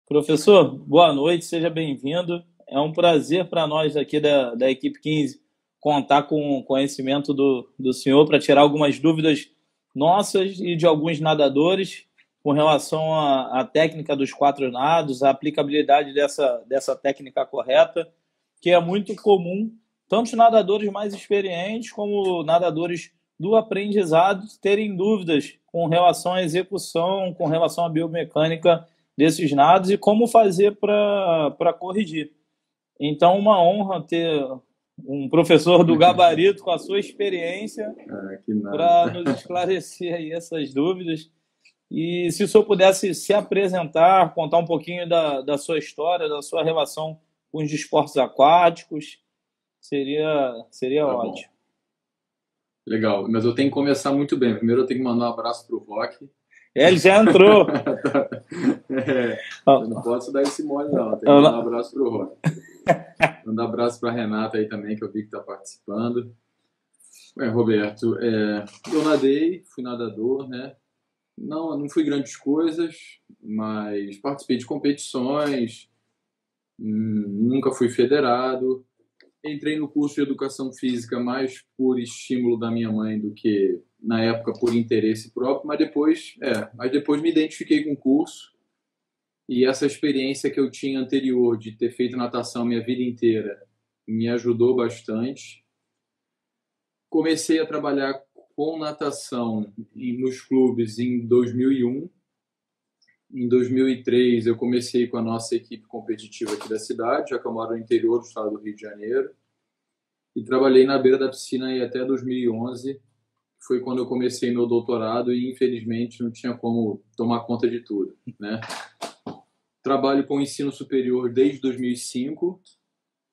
Professor, boa noite, seja bem-vindo. É um prazer para nós aqui da equipe 15 contar com o conhecimento do senhor para tirar algumas dúvidas nossas e de alguns nadadores com relação à técnica dos quatro nados, a aplicabilidade dessa técnica correta, que é muito comum, tanto os nadadores mais experientes como nadadores do aprendizado terem dúvidas com relação à execução, com relação à biomecânica desses nados e como fazer para corrigir. Então, uma honra ter um professor do gabarito com a sua experiência para nos esclarecer aí essas dúvidas. E se o senhor pudesse se apresentar, contar um pouquinho da sua história, da sua relação com os esportes aquáticos, seria Tá bom. ótimo. Legal, mas eu tenho que começar muito bem. Primeiro eu tenho que mandar um abraço pro Rock. Ele já entrou. Eu não posso dar esse mole, não. Tem que mandar um abraço pro Rock. Mandar um abraço pra Renata aí também, que eu vi que tá participando. Roberto, eu nadei, fui nadador, né? Não fui grandes coisas, mas participei de competições, nunca fui federado. Entrei no curso de educação física mais por estímulo da minha mãe do que na época por interesse próprio, mas depois me identifiquei com o curso e essa experiência que eu tinha anterior de ter feito natação minha vida inteira me ajudou bastante. Comecei a trabalhar com natação nos clubes em 2001. Em 2003, eu comecei com a nossa equipe competitiva aqui da cidade, já que eu moro no interior do estado do Rio de Janeiro. E trabalhei na beira da piscina aí até 2011. Foi quando eu comecei meu doutorado e, infelizmente, não tinha como tomar conta de tudo, né? Trabalho com ensino superior desde 2005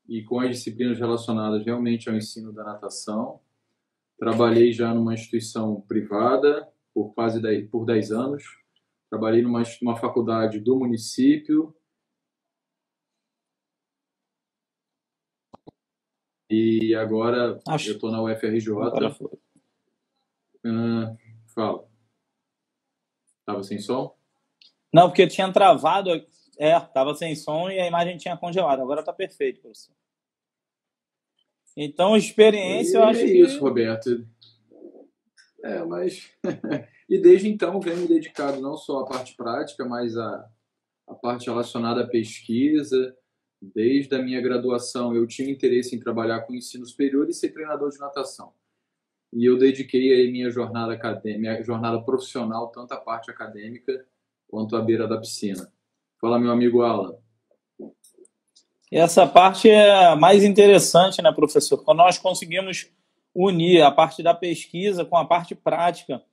e com as disciplinas relacionadas realmente ao ensino da natação. Trabalhei já numa instituição privada por 10 anos. Trabalhei numa faculdade do município e agora eu estou na UFRJ. Agora foi. Fala. Tava sem som? Não, porque tinha travado, tava sem som e a imagem tinha congelado. Agora tá perfeito, professor. Então, experiência, eu acho que... É isso, Roberto. Mas... E desde então venho me dedicado não só à parte prática, mas à parte relacionada à pesquisa. Desde a minha graduação eu tinha interesse em trabalhar com ensino superior e ser treinador de natação. E eu dediquei aí minha jornada acadêmica, minha jornada profissional, tanto à parte acadêmica quanto à beira da piscina. Fala, meu amigo Alan. Essa parte é a mais interessante, né, professor? Quando nós conseguimos unir a parte da pesquisa com a parte prática.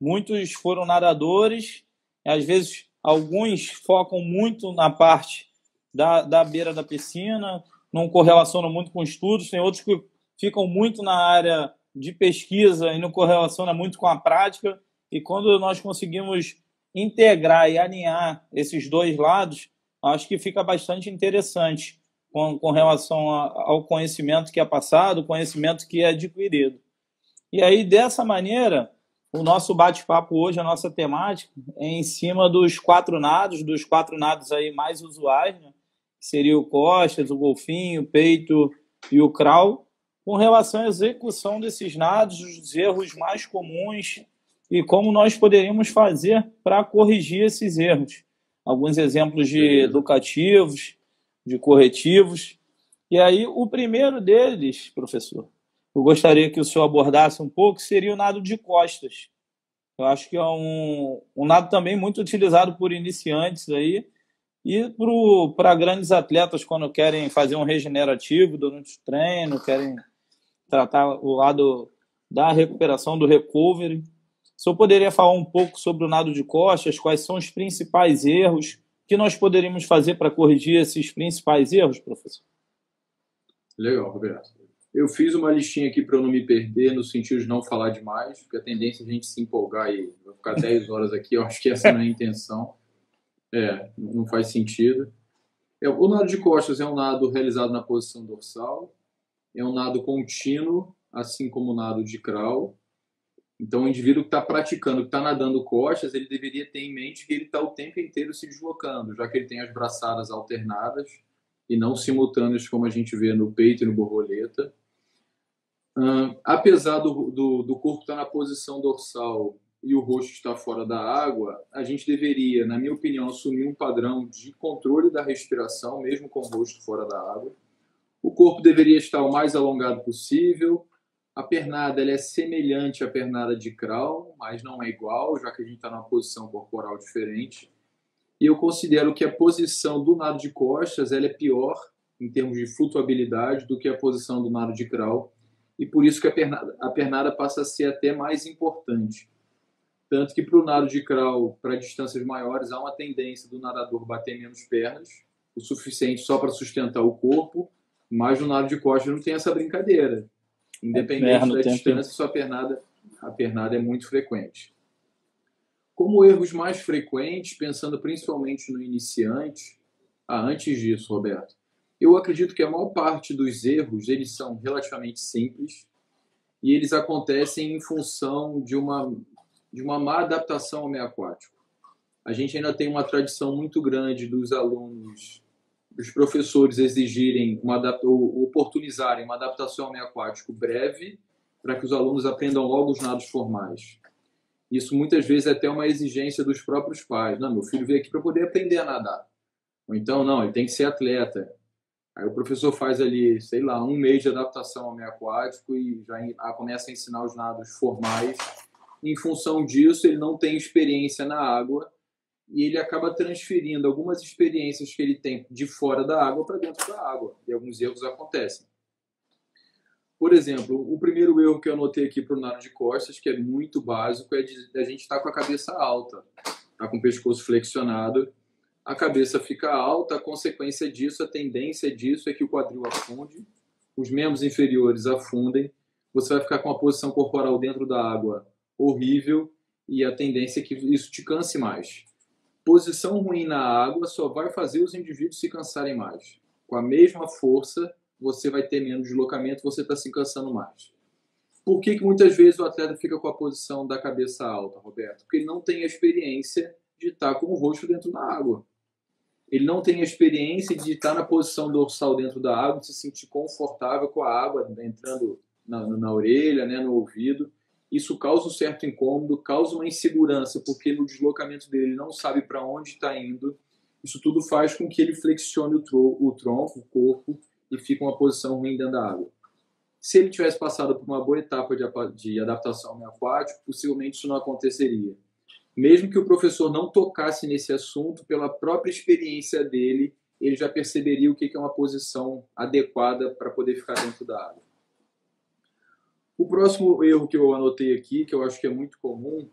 Muitos foram nadadores, às vezes alguns focam muito na parte da beira da piscina, não correlacionam muito com estudos, tem outros que ficam muito na área de pesquisa e não correlaciona muito com a prática, e quando nós conseguimos integrar e alinhar esses dois lados, acho que fica bastante interessante com relação ao conhecimento que é passado, o conhecimento que é adquirido. E aí, dessa maneira, o nosso bate-papo hoje, a nossa temática, é em cima dos quatro nados aí mais usuais, né? Que seria o costas, o golfinho, o peito e o crawl, com relação à execução desses nados, os erros mais comuns e como nós poderíamos fazer para corrigir esses erros. Alguns exemplos de educativos, de corretivos. E aí, o primeiro deles, professor, eu gostaria que o senhor abordasse um pouco, seria o nado de costas. Eu acho que é um nado também muito utilizado por iniciantes aí e para grandes atletas quando querem fazer um regenerativo durante o treino, querem tratar o lado da recuperação, do recovery. O senhor poderia falar um pouco sobre o nado de costas, quais são os principais erros, o que nós poderíamos fazer para corrigir esses principais erros, professor? Legal, Roberto. Eu fiz uma listinha aqui para eu não me perder, no sentido de não falar demais, porque a tendência é a gente se empolgar e vai ficar 10 horas aqui, eu acho que essa não é a intenção. Não faz sentido. O nado de costas é um nado realizado na posição dorsal, é um nado contínuo, assim como o nado de crawl. Então, o indivíduo que está praticando, que está nadando costas, ele deveria ter em mente que ele está o tempo inteiro se deslocando, já que ele tem as braçadas alternadas e não simultâneas, como a gente vê no peito e no borboleta. Apesar do corpo estar na posição dorsal e o rosto estar fora da água, a gente deveria, na minha opinião, assumir um padrão de controle da respiração, mesmo com o rosto fora da água. O corpo deveria estar o mais alongado possível. A pernada ela é semelhante à pernada de crawl, mas não é igual, já que a gente está numa posição corporal diferente. E eu considero que a posição do nado de costas ela é pior, em termos de flutuabilidade, do que a posição do nado de crawl. E por isso que a pernada passa a ser até mais importante. Tanto que para o nado de crawl, para distâncias maiores, há uma tendência do nadador bater menos pernas, o suficiente só para sustentar o corpo, mas no nado de costas não tem essa brincadeira. Independente da distância, a pernada é muito frequente. Como erros mais frequentes, pensando principalmente no iniciante, antes disso, Roberto, eu acredito que a maior parte dos erros, eles são relativamente simples e eles acontecem em função de uma má adaptação ao meio aquático. A gente ainda tem uma tradição muito grande dos alunos, dos professores exigirem, oportunizarem uma adaptação ao meio aquático breve para que os alunos aprendam logo os nados formais. Isso muitas vezes é até uma exigência dos próprios pais. Não, meu filho veio aqui para poder aprender a nadar. Ou então, não, ele tem que ser atleta. Aí o professor faz ali, sei lá, 1 mês de adaptação ao meio aquático e já começa a ensinar os nados formais. Em função disso, ele não tem experiência na água e ele acaba transferindo algumas experiências que ele tem de fora da água para dentro da água. E alguns erros acontecem. Por exemplo, o primeiro erro que eu anotei aqui para o nado de costas, que é muito básico, é a gente estar com a cabeça alta, tá com o pescoço flexionado, a cabeça fica alta, a consequência disso, a tendência disso é que o quadril afunde, os membros inferiores afundem, você vai ficar com a posição corporal dentro da água horrível e a tendência é que isso te canse mais. Posição ruim na água só vai fazer os indivíduos se cansarem mais. Com a mesma força, você vai ter menos deslocamento, você está se cansando mais. Por que muitas vezes o atleta fica com a posição da cabeça alta, Roberto? Porque ele não tem a experiência de estar com o rosto dentro da água. Ele não tem a experiência de estar na posição dorsal dentro da água, de se sentir confortável com a água entrando na orelha, né, no ouvido. Isso causa um certo incômodo, causa uma insegurança, porque no deslocamento dele ele não sabe para onde está indo. Isso tudo faz com que ele flexione o tronco, o corpo, e fica uma posição ruim dentro da água. Se ele tivesse passado por uma boa etapa de adaptação ao meio aquático, possivelmente isso não aconteceria. Mesmo que o professor não tocasse nesse assunto, pela própria experiência dele, ele já perceberia o que é uma posição adequada para poder ficar dentro da água. O próximo erro que eu anotei aqui, que eu acho que é muito comum,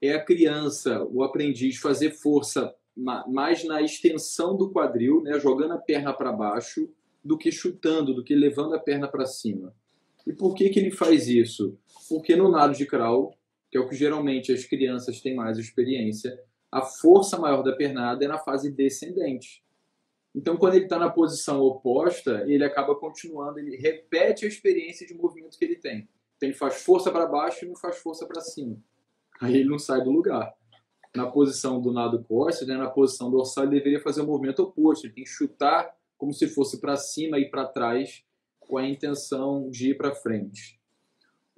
é a criança, o aprendiz, fazer força mais na extensão do quadril, né, jogando a perna para baixo, do que chutando, do que levando a perna para cima. E por que ele faz isso? Porque no nado de crawl, que é o que geralmente as crianças têm mais experiência, a força maior da pernada é na fase descendente. Então, quando ele está na posição oposta, ele acaba continuando, ele repete a experiência de movimento que ele tem. Então, ele faz força para baixo e não faz força para cima. Aí ele não sai do lugar. Na posição do nado costas, né, na posição dorsal, ele deveria fazer o movimento oposto. Ele tem que chutar como se fosse para cima e para trás, com a intenção de ir para frente.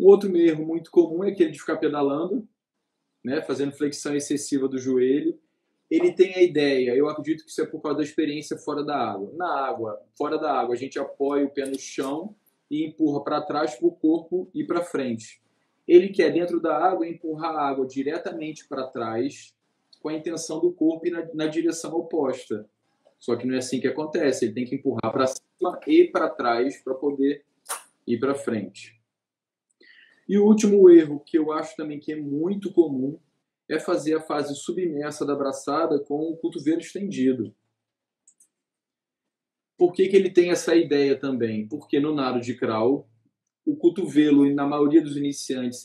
Um outro erro muito comum é aquele de ficar pedalando, né, fazendo flexão excessiva do joelho. Ele tem a ideia, eu acredito que isso é por causa da experiência fora da água. Fora da água, a gente apoia o pé no chão e empurra para trás para o corpo ir para frente. Ele quer, dentro da água, empurrar a água diretamente para trás, com a intenção do corpo ir na direção oposta. Só que não é assim que acontece, ele tem que empurrar para cima e para trás para poder ir para frente. E o último erro, que eu acho também que é muito comum, é fazer a fase submersa da braçada com o cotovelo estendido. Por que ele tem essa ideia também? Porque no nado de crawl, o cotovelo, na maioria dos iniciantes,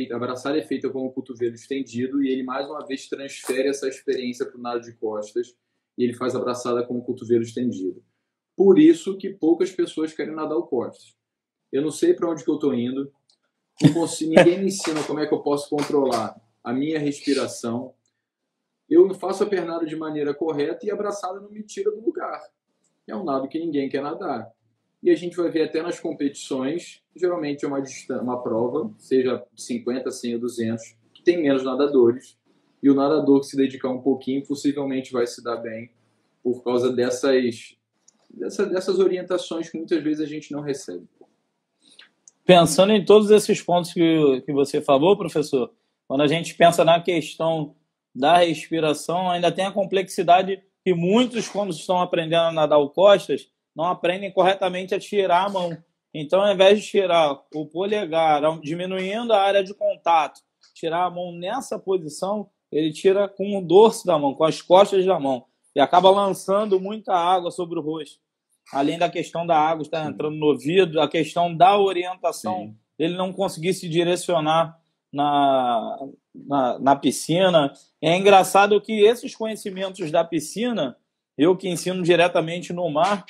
a braçada é feita com o cotovelo estendido e ele mais uma vez transfere essa experiência para o nado de costas e ele faz a braçada com o cotovelo estendido. Por isso que poucas pessoas querem nadar o costas. Eu não sei para onde que eu estou indo, Ninguém me ensina como é que eu posso controlar a minha respiração. Eu faço a pernada de maneira correta e a braçada não me tira do lugar. É um nado que ninguém quer nadar. E a gente vai ver até nas competições, geralmente é uma prova, seja 50, 100 ou 200, que tem menos nadadores. E o nadador que se dedicar um pouquinho possivelmente vai se dar bem por causa dessas orientações que muitas vezes a gente não recebe. Pensando em todos esses pontos que você falou, professor, quando a gente pensa na questão da respiração, ainda tem a complexidade que muitos, quando estão aprendendo a nadar o costas, não aprendem corretamente a tirar a mão. Então, ao invés de tirar o polegar, diminuindo a área de contato, tirar a mão nessa posição, ele tira com o dorso da mão, com as costas da mão, e acaba lançando muita água sobre o rosto. Além da questão da água estar entrando no ouvido, a questão da orientação, ele não conseguir se direcionar na piscina. É engraçado que esses conhecimentos da piscina, eu que ensino diretamente no mar,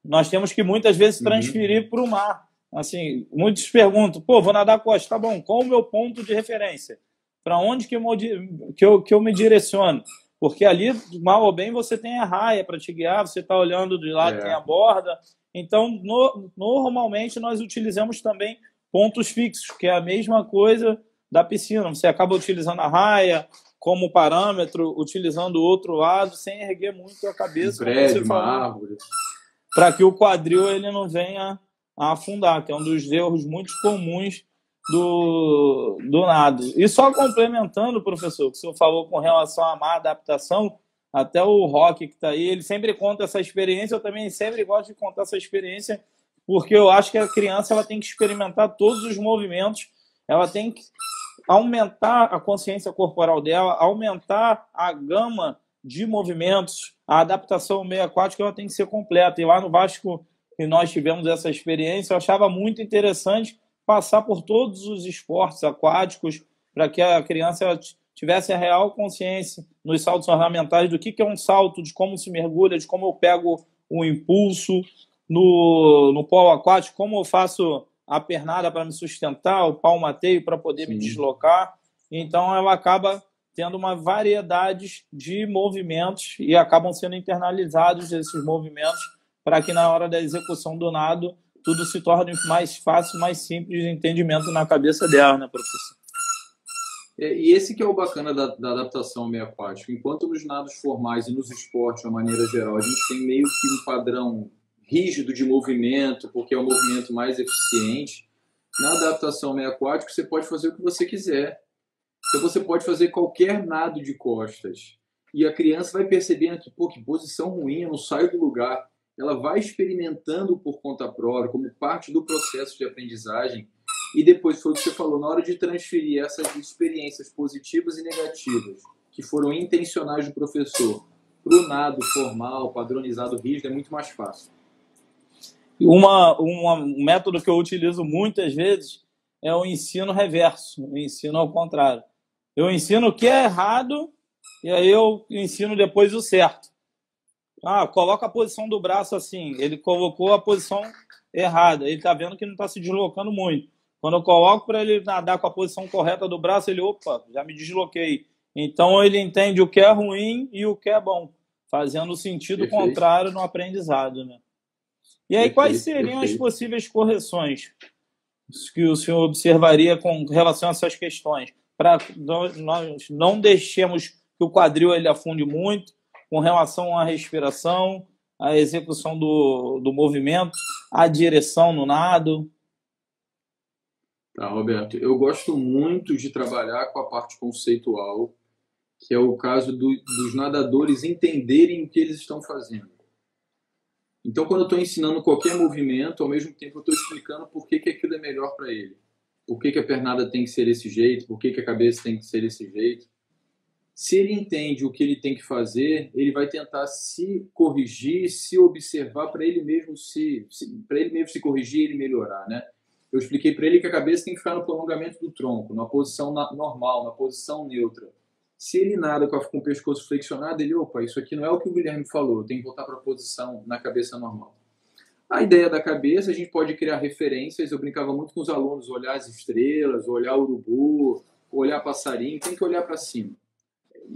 nós temos que muitas vezes transferir para o mar. Assim, muitos perguntam, vou nadar costa, tá bom, qual o meu ponto de referência? Para onde que eu me direciono? Porque ali, mal ou bem, você tem a raia para te guiar, você está olhando de lado, tem a borda. Então, normalmente, nós utilizamos também pontos fixos, que é a mesma coisa da piscina. Você acaba utilizando a raia como parâmetro, utilizando o outro lado, sem erguer muito a cabeça. Um prédio, uma árvore. Para que o quadril ele não venha a afundar, que é um dos erros muito comuns do nado. E só complementando, professor, o que o senhor falou com relação à má adaptação, até o Roque que está aí, ele sempre conta essa experiência, eu também sempre gosto de contar essa experiência, porque eu acho que a criança ela tem que experimentar todos os movimentos, ela tem que aumentar a consciência corporal dela, aumentar a gama de movimentos, a adaptação ao meio aquático ela tem que ser completa. E lá no Vasco, que nós tivemos essa experiência, eu achava muito interessante passar por todos os esportes aquáticos para que a criança tivesse a real consciência nos saltos ornamentais do que é um salto, de como se mergulha, de como eu pego o impulso no polo aquático, como eu faço a pernada para me sustentar, o palmateio para poder me deslocar. Então, ela acaba tendo uma variedade de movimentos e acabam sendo internalizados esses movimentos para que na hora da execução do nado tudo se torne mais fácil, mais simples de entendimento na cabeça dela, né, professor? E esse que é o bacana da adaptação ao meio aquático. Enquanto nos nados formais e nos esportes, de uma maneira geral, a gente tem meio que um padrão rígido de movimento, porque é o movimento mais eficiente, na adaptação ao meio aquático você pode fazer o que você quiser. Então você pode fazer qualquer nado de costas. E a criança vai percebendo que, que posição ruim, eu não saio do lugar. Ela vai experimentando por conta própria, como parte do processo de aprendizagem. E depois foi o que você falou, na hora de transferir essas experiências positivas e negativas, que foram intencionais do professor, para o nado formal, padronizado, rígido, é muito mais fácil. Um método que eu utilizo muitas vezes é o ensino reverso, o ensino ao contrário. Eu ensino o que é errado e aí eu ensino depois o certo. Coloca a posição do braço assim. Ele colocou a posição errada. Ele está vendo que não está se deslocando muito. Quando eu coloco para ele nadar com a posição correta do braço, ele, já me desloquei. Então ele entende o que é ruim e o que é bom, fazendo o sentido contrário no aprendizado, né? E aí, quais seriam as possíveis correções que o senhor observaria com relação a essas questões? Para nós não deixemos que o quadril ele afunde muito, com relação à respiração, à execução do movimento, à direção no nado. Tá, Roberto, eu gosto muito de trabalhar com a parte conceitual, que é o caso dos nadadores entenderem o que eles estão fazendo. Então, quando eu estou ensinando qualquer movimento, ao mesmo tempo eu estou explicando por que aquilo é melhor para ele. Por que a pernada tem que ser desse jeito, por que a cabeça tem que ser desse jeito. Se ele entende o que ele tem que fazer, ele vai tentar se corrigir, se observar para ele mesmo se corrigir e ele melhorar, né? Eu expliquei para ele que a cabeça tem que ficar no prolongamento do tronco, na posição normal, na posição neutra. Se ele nada com o pescoço flexionado, ele, isso aqui não é o que o Guilherme falou, eu tenho que voltar para a posição na cabeça normal. A ideia da cabeça, a gente pode criar referências. Eu brincava muito com os alunos, olhar as estrelas, olhar o urubu, olhar passarinho, tem que olhar para cima.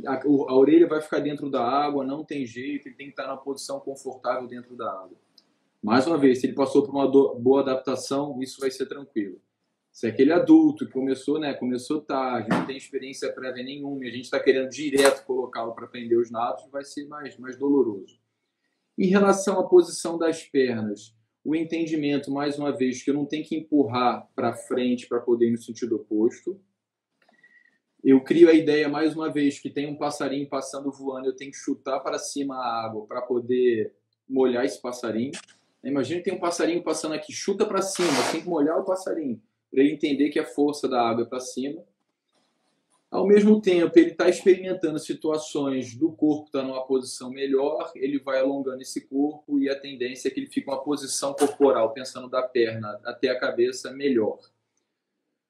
A orelha vai ficar dentro da água, não tem jeito, ele tem que estar numa posição confortável dentro da água. Mais uma vez, se ele passou por uma boa adaptação, isso vai ser tranquilo. Se é aquele adulto que começou tarde, não tem experiência prévia nenhuma, e a gente está querendo direto colocá-lo para aprender os nados, vai ser mais doloroso. Em relação à posição das pernas, o entendimento, mais uma vez, que eu não tenho que empurrar para frente para poder ir no sentido oposto. Eu crio a ideia, mais uma vez, que tem um passarinho passando voando, eu tenho que chutar para cima a água para poder molhar esse passarinho. Imagina que tem um passarinho passando aqui, chuta para cima, tem que molhar o passarinho, para ele entender que a força da água é para cima. Ao mesmo tempo, ele está experimentando situações do corpo estar numa posição melhor, ele vai alongando esse corpo e a tendência é que ele fique uma posição corporal, pensando da perna até a cabeça, melhor.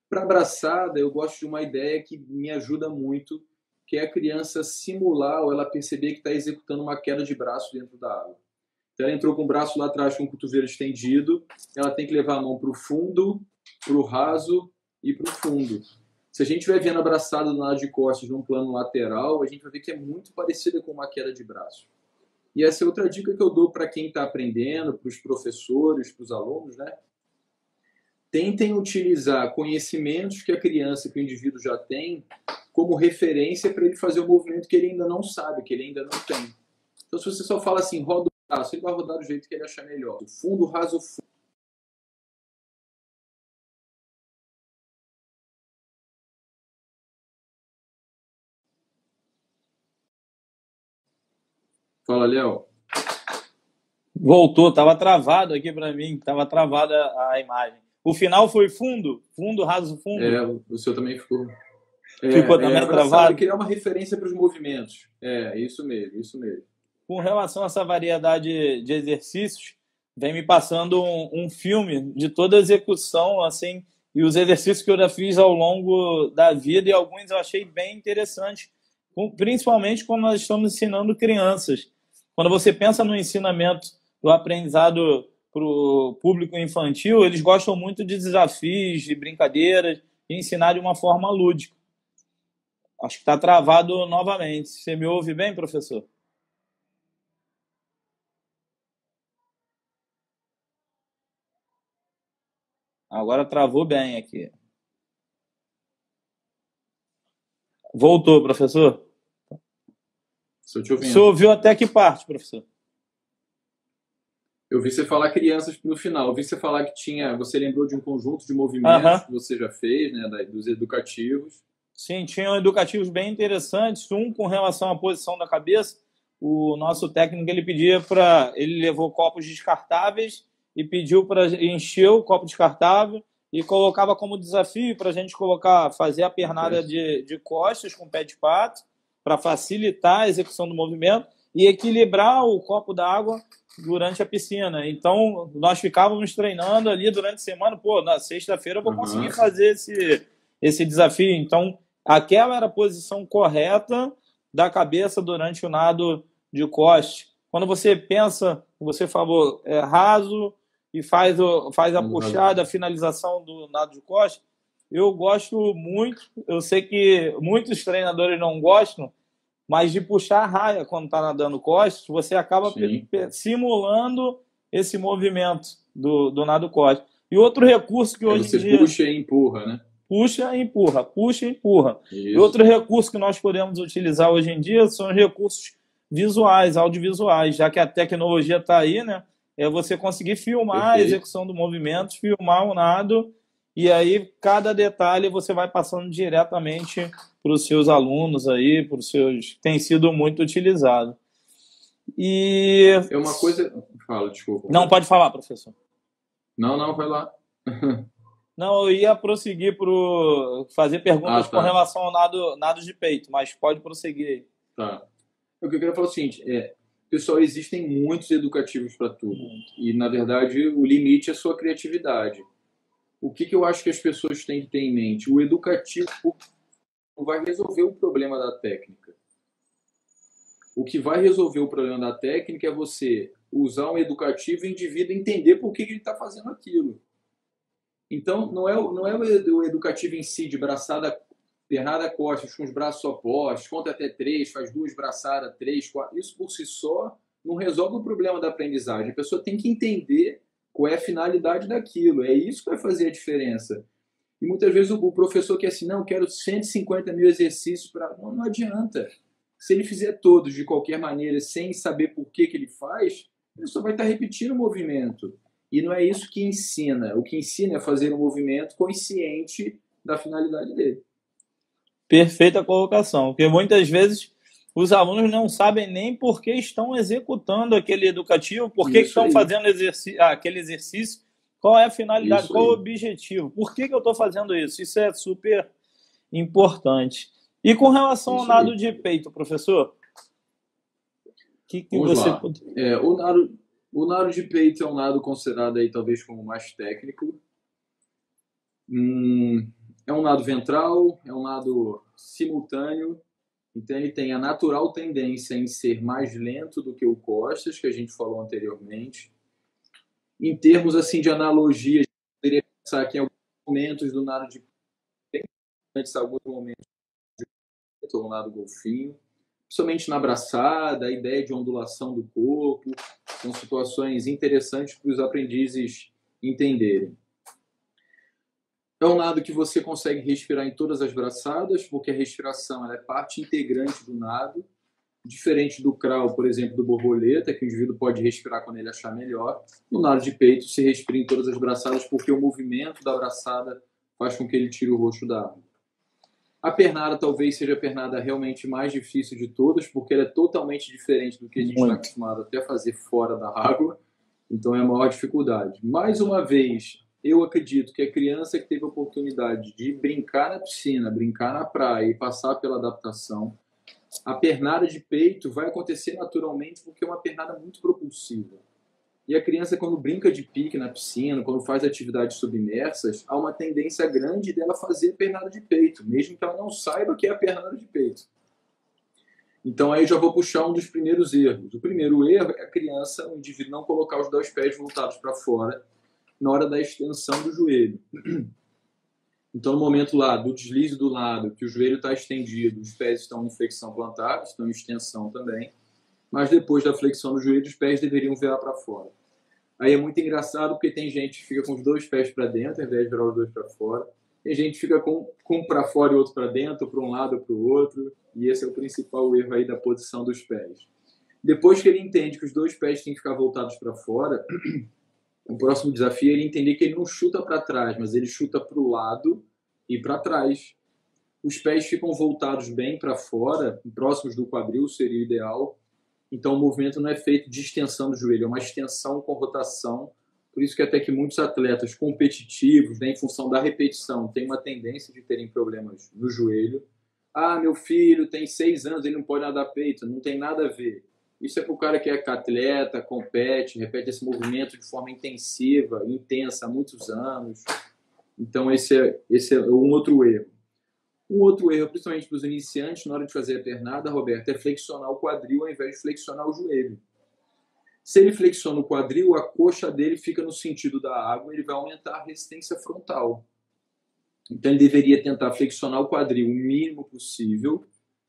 Para abraçada, eu gosto de uma ideia que me ajuda muito, que é a criança simular ou ela perceber que está executando uma queda de braço dentro da água. Então, ela entrou com o braço lá atrás com o cotovelo estendido, ela tem que levar a mão para o fundo, para o raso e para o fundo. Se a gente estiver vendo abraçado do lado de costas num plano lateral, a gente vai ver que é muito parecida com uma queda de braço. E essa é outra dica que eu dou para quem está aprendendo, para os professores, para os alunos, né? Tentem utilizar conhecimentos que a criança, que o indivíduo já tem, como referência para ele fazer o movimento que ele ainda não sabe, que ele ainda não tem. Então, se você só fala assim, roda o braço, ele vai rodar do jeito que ele achar melhor. Fundo, raso, fundo. Fala, Léo. Voltou, estava travado aqui para mim, estava travada a imagem. O final foi fundo, raso, fundo. O seu também ficou. Ficou também travado. Criar uma referência para os movimentos. Isso mesmo. Com relação a essa variedade de exercícios, vem me passando um filme de toda a execução, assim, e os exercícios que eu já fiz ao longo da vida, e alguns eu achei bem interessantes, principalmente quando nós estamos ensinando crianças. Quando você pensa no ensinamento do aprendizado para o público infantil, eles gostam muito de desafios, de brincadeiras, de ensinar de uma forma lúdica. Acho que está travado novamente. Você me ouve bem, professor? Agora travou bem aqui. Voltou, professor? Estou te ouvindo. Você ouviu até que parte, professor? Eu vi você falar crianças no final. Eu vi você falar que tinha... Você lembrou de um conjunto de movimentos que você já fez, né, dos educativos. Sim, tinham educativos bem interessantes. Um com relação à posição da cabeça. O nosso técnico, ele pedia para... Ele levou copos descartáveis e pediu para encher o copo descartável e colocava como desafio para a gente fazer a pernada de costas com o pé de pato para facilitar a execução do movimento e equilibrar o copo d'água durante a piscina. Então, nós ficávamos treinando ali durante a semana. Na sexta-feira eu vou conseguir fazer esse desafio. Então, aquela era a posição correta da cabeça durante o nado de costas. Quando você pensa, você falou, raso e faz a puxada, a finalização do nado de costas, eu gosto muito. Eu sei que muitos treinadores não gostam, mas de puxar a raia quando está nadando costas, você acaba simulando esse movimento do nado costas. E outro recurso que hoje em dia... Você puxa e empurra, né? Puxa e empurra. E outro recurso que nós podemos utilizar hoje em dia são os recursos visuais, audiovisuais, já que a tecnologia está aí, né? É você conseguir filmar a execução do movimento, filmar o nado, e aí cada detalhe você vai passando diretamente para os seus alunos aí, para os seus... Tem sido muito utilizado. E... É uma coisa... Fala, desculpa. Não, pode falar, professor. Não, vai lá. Não, eu ia prosseguir para fazer perguntas com relação ao nado de peito, mas pode prosseguir aí. Tá. O que eu queria falar é o seguinte, pessoal, existem muitos educativos para tudo. E, na verdade, o limite é a sua criatividade. O que eu acho que as pessoas têm que ter em mente? O educativo vai resolver o problema da técnica. O que vai resolver o problema da técnica é você usar um educativo e o indivíduo entender por que ele está fazendo aquilo. Então, não é o educativo em si, de braçada, pernada, costas, com os braços opostos, conta até 3, faz 2 braçadas, 3, 4. Isso por si só não resolve o problema da aprendizagem. A pessoa tem que entender qual é a finalidade daquilo. É isso que vai fazer a diferença. E muitas vezes o professor quer assim, não, quero 150 mil exercícios para... Não adianta. Se ele fizer todos de qualquer maneira, sem saber por que ele faz, ele só vai estar repetindo o movimento. E não é isso que ensina. O que ensina é fazer um movimento consciente da finalidade dele. Perfeita colocação, porque muitas vezes os alunos não sabem nem por que estão executando aquele educativo, por que estão fazendo aquele exercício, qual é a finalidade, qual o objetivo, por que eu estou fazendo isso. Isso é super importante. E com relação ao nado de peito, professor? O nado de peito é um nado considerado aí talvez como mais técnico. É um nado ventral, é um nado simultâneo, então ele tem a natural tendência em ser mais lento do que o costas, que a gente falou anteriormente. Em termos assim de analogia, a gente poderia pensar que em alguns momentos do nado de peito, antes alguns momentos do nado golfinho, principalmente na braçada, a ideia de ondulação do corpo, são situações interessantes para os aprendizes entenderem. É um nado que você consegue respirar em todas as braçadas, porque a respiração ela é parte integrante do nado, diferente do crawl, por exemplo, do borboleta, que o indivíduo pode respirar quando ele achar melhor. No nado de peito, se respira em todas as braçadas, porque o movimento da braçada faz com que ele tire o roxo da água. A pernada talvez seja a pernada realmente mais difícil de todas, porque ela é totalmente diferente do que a gente está acostumado até fazer fora da água, então é a maior dificuldade. Mais uma vez, eu acredito que a criança que teve a oportunidade de brincar na piscina, brincar na praia e passar pela adaptação, a pernada de peito vai acontecer naturalmente porque é uma pernada muito propulsiva. E a criança, quando brinca de pique na piscina, quando faz atividades submersas, há uma tendência grande dela fazer a pernada de peito, mesmo que ela não saiba que é a pernada de peito. Então aí eu já vou puxar um dos primeiros erros. O primeiro erro é a criança, o indivíduo, não colocar os 2 pés voltados para fora na hora da extensão do joelho. Então, no momento lá do deslize do lado, que o joelho está estendido, os pés estão em flexão plantar, estão em extensão também, mas depois da flexão do joelho, os pés deveriam virar para fora. Aí é muito engraçado porque tem gente que fica com os 2 pés para dentro, ao invés de virar os 2 para fora. Tem gente que fica com um para fora e outro para dentro, para um lado ou para o outro, e esse é o principal erro aí da posição dos pés. Depois que ele entende que os 2 pés têm que ficar voltados para fora, o próximo desafio é ele entender que ele não chuta para trás, mas ele chuta para o lado e para trás. Os pés ficam voltados bem para fora, próximos do quadril seria o ideal. Então o movimento não é feito de extensão do joelho, é uma extensão com rotação. Por isso que até que muitos atletas competitivos, né, em função da repetição, têm uma tendência de terem problemas no joelho. Ah, meu filho tem 6 anos, ele não pode nadar peito. Não tem nada a ver. Isso é para o cara que é atleta, compete, repete esse movimento de forma intensiva, intensa há muitos anos. Então esse é um outro erro. Um outro erro, principalmente para os iniciantes, na hora de fazer a pernada, Roberto, é flexionar o quadril ao invés de flexionar o joelho. Se ele flexiona o quadril, a coxa dele fica no sentido da água, ele vai aumentar a resistência frontal. Então ele deveria tentar flexionar o quadril o mínimo possível.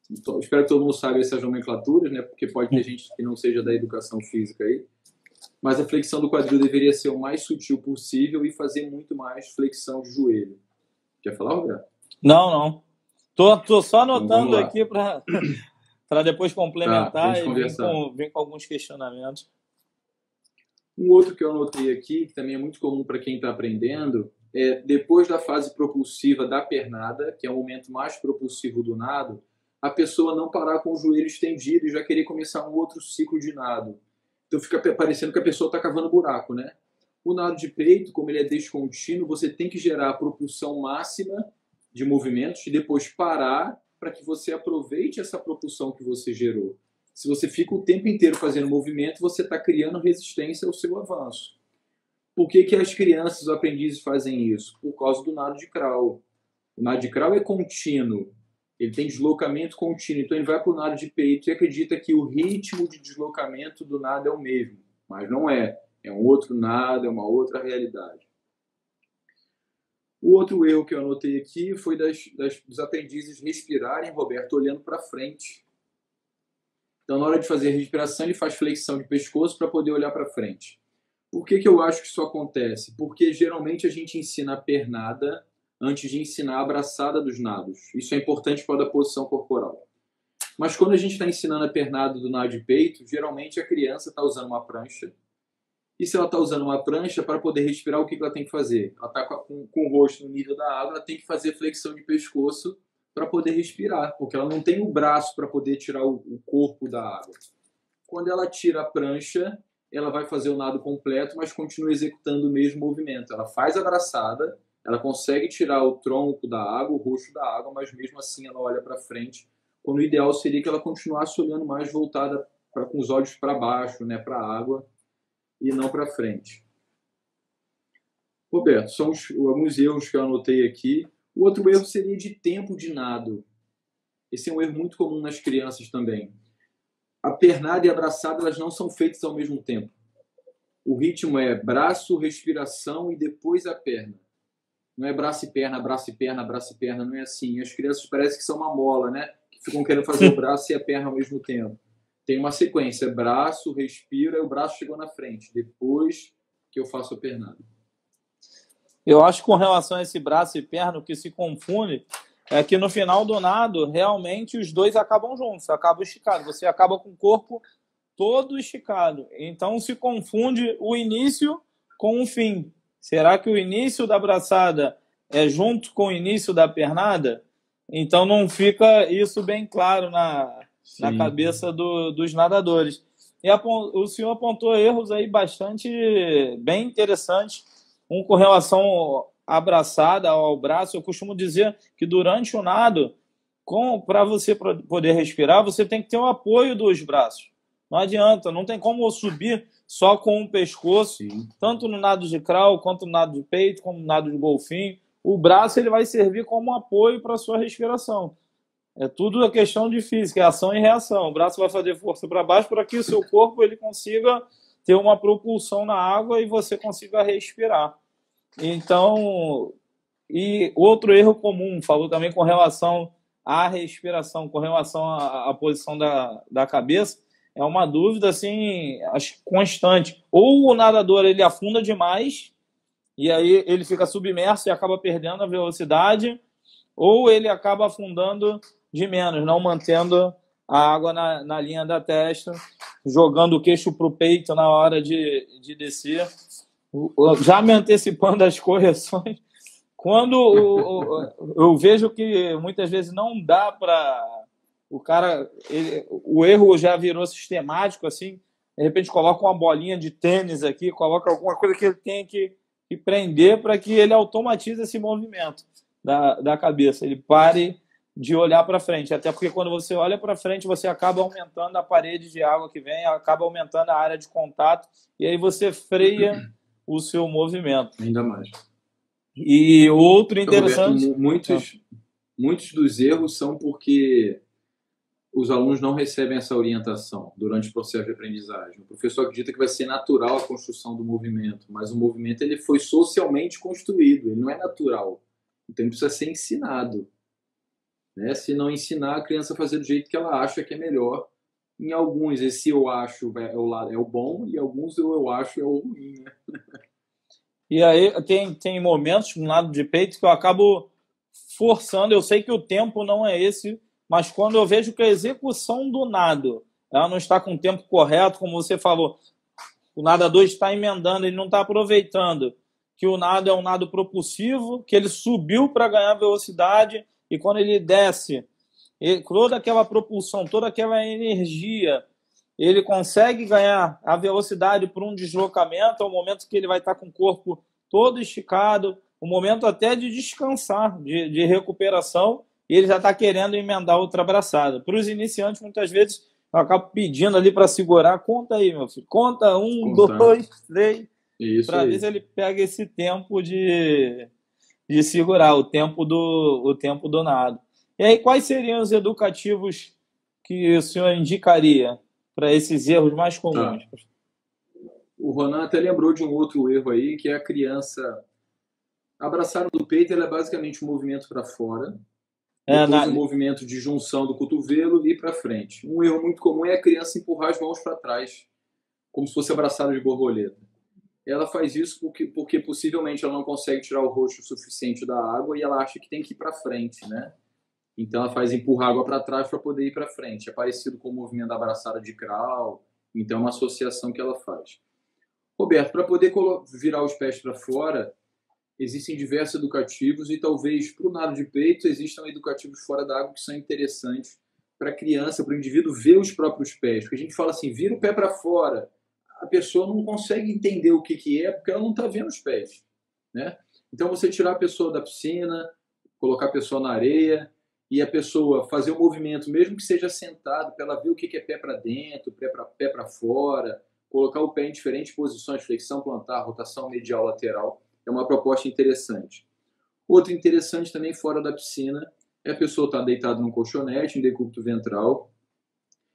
Então, espero que todo mundo saiba essas nomenclaturas, né? Porque pode ter gente que não seja da educação física aí. Mas a flexão do quadril deveria ser o mais sutil possível e fazer muito mais flexão de joelho. Quer falar, Roberto? Não. Tô só anotando então, aqui para depois complementar e vir com alguns questionamentos. Um outro que eu anotei aqui, que também é muito comum para quem está aprendendo, é depois da fase propulsiva da pernada, que é o momento mais propulsivo do nado, a pessoa não parar com o joelho estendido e já querer começar um outro ciclo de nado. Então fica parecendo que a pessoa está cavando buraco, né? O nado de peito, como ele é descontínuo, você tem que gerar a propulsão máxima de movimentos e depois parar para que você aproveite essa propulsão que você gerou. Se você fica o tempo inteiro fazendo movimento, você está criando resistência ao seu avanço. Por que as crianças, os aprendizes fazem isso? Por causa do nado de crawl. O nado de crawl é contínuo. ele tem deslocamento contínuo, então ele vai para o nado de peito e acredita que o ritmo de deslocamento do nado é o mesmo, mas não é. É um outro nado, é uma outra realidade. O outro erro que eu anotei aqui foi dos aprendizes respirarem, Roberto, olhando para frente. Então, na hora de fazer a respiração, ele faz flexão de pescoço para poder olhar para frente. Por que eu acho que isso acontece? Porque geralmente a gente ensina a pernada antes de ensinar a abraçada dos nados. Isso é importante para a posição corporal. Mas quando a gente está ensinando a pernada do nado de peito, geralmente a criança está usando uma prancha. E se ela está usando uma prancha, para poder respirar, o que ela tem que fazer? Ela está com o rosto no nível da água, ela tem que fazer flexão de pescoço para poder respirar, porque ela não tem o braço para poder tirar o corpo da água. Quando ela tira a prancha, ela vai fazer o nado completo, mas continua executando o mesmo movimento. Ela faz a braçada, ela consegue tirar o tronco da água, o rosto da água, mas mesmo assim ela olha para frente, quando o ideal seria que ela continuasse olhando mais voltada com os olhos para baixo, né, para a água, e não para frente. Roberto, são alguns erros que eu anotei aqui. O outro erro seria de tempo de nado. Esse é um erro muito comum nas crianças também. A pernada e a braçada, elas não são feitas ao mesmo tempo. O ritmo é braço, respiração e depois a perna. Não é braço e perna, braço e perna, braço e perna, não é assim. As crianças parecem que são uma mola, né? Que ficam querendo fazer o braço e a perna ao mesmo tempo. Tem uma sequência, braço, respira, e o braço chegou na frente. Depois que eu faço a pernada. Eu acho que com relação a esse braço e perna, o que se confunde é que no final do nado, realmente os dois acabam juntos, acabam esticados. Você acaba com o corpo todo esticado. Então se confunde o início com o fim. Será que o início da braçada é junto com o início da pernada? Então não fica isso bem claro na cabeça dos nadadores. E o senhor apontou erros aí bastante bem interessantes. Um com relação à braçada, ao braço. Eu costumo dizer que durante o nado, para você poder respirar, você tem que ter o apoio dos braços. Não adianta, não tem como subir só com o pescoço, tanto no nado de crawl, quanto no nado de peito, como no nado de golfinho. O braço ele vai servir como apoio para a sua respiração. É tudo a questão de física, é ação e reação. O braço vai fazer força para baixo para que o seu corpo ele consiga ter uma propulsão na água e você consiga respirar. Então, e outro erro comum, falou também com relação à respiração, com relação à posição da cabeça, é uma dúvida assim, acho constante. Ou o nadador ele afunda demais e aí ele fica submerso e acaba perdendo a velocidade, ou ele acaba afundando de menos, não mantendo a água na linha da testa, jogando o queixo para o peito na hora de descer. Já me antecipando as correções, quando eu vejo que muitas vezes não dá para o cara, o erro já virou sistemático, assim, de repente coloca uma bolinha de tênis aqui, coloca alguma coisa que ele tem que prender para que ele automatize esse movimento da cabeça, ele pare de olhar para frente, até porque quando você olha para frente, você acaba aumentando a parede de água que vem, acaba aumentando a área de contato, e aí você freia o seu movimento. Ainda mais. E outro interessante... Roberto, muitos dos erros são porque os alunos não recebem essa orientação durante o processo de aprendizagem. O professor acredita que vai ser natural a construção do movimento, mas o movimento ele foi socialmente construído, ele não é natural. Então ele precisa ser ensinado. Né? Se não ensinar, a criança fazer do jeito que ela acha que é melhor. Em alguns, esse eu acho é o bom, e alguns eu acho é o ruim. Né? E aí tem momentos no nado de peito que eu acabo forçando. Eu sei que o tempo não é esse, mas quando eu vejo que a execução do nado ela não está com o tempo correto, como você falou, o nadador está emendando, ele não está aproveitando que o nado é um nado propulsivo, que ele subiu para ganhar velocidade, e quando ele desce, toda aquela propulsão, toda aquela energia, ele consegue ganhar a velocidade por um deslocamento, é o momento que ele vai estar com o corpo todo esticado, o momento até de descansar, de recuperação, e ele já está querendo emendar outra braçada. Para os iniciantes, muitas vezes, eu acabo pedindo ali para segurar, conta aí, meu filho, conta 1, 2, 3, para ver se ele pega esse tempo de segurar, o tempo do nado. E aí, quais seriam os educativos que o senhor indicaria para esses erros mais comuns? O Ronan até lembrou de um outro erro aí, que é a criança abraçar do peito, ela é basicamente um movimento para fora, depois um movimento de junção do cotovelo e para frente. Um erro muito comum é a criança empurrar as mãos para trás, como se fosse abraçada de borboleta. Ela faz isso porque possivelmente ela não consegue tirar o rosto o suficiente da água e ela acha que tem que ir para frente, né? Então ela faz empurrar a água para trás para poder ir para frente. É parecido com o movimento da abraçada de crawl, então é uma associação que ela faz. Roberto, para poder virar os pés para fora, existem diversos educativos e talvez para o nado de peito existam educativos fora da água que são interessantes para a criança, para o indivíduo ver os próprios pés. Porque a gente fala assim, vira o pé para fora. A pessoa não consegue entender o que é porque ela não está vendo os pés, né? Então você tirar a pessoa da piscina, colocar a pessoa na areia e a pessoa fazer um movimento, mesmo que seja sentado, para ela ver o que é pé para dentro, pé para fora, colocar o pé em diferentes posições, flexão plantar, rotação medial lateral, é uma proposta interessante. Outra interessante também fora da piscina é a pessoa estar deitada num colchonete, em decúbito ventral,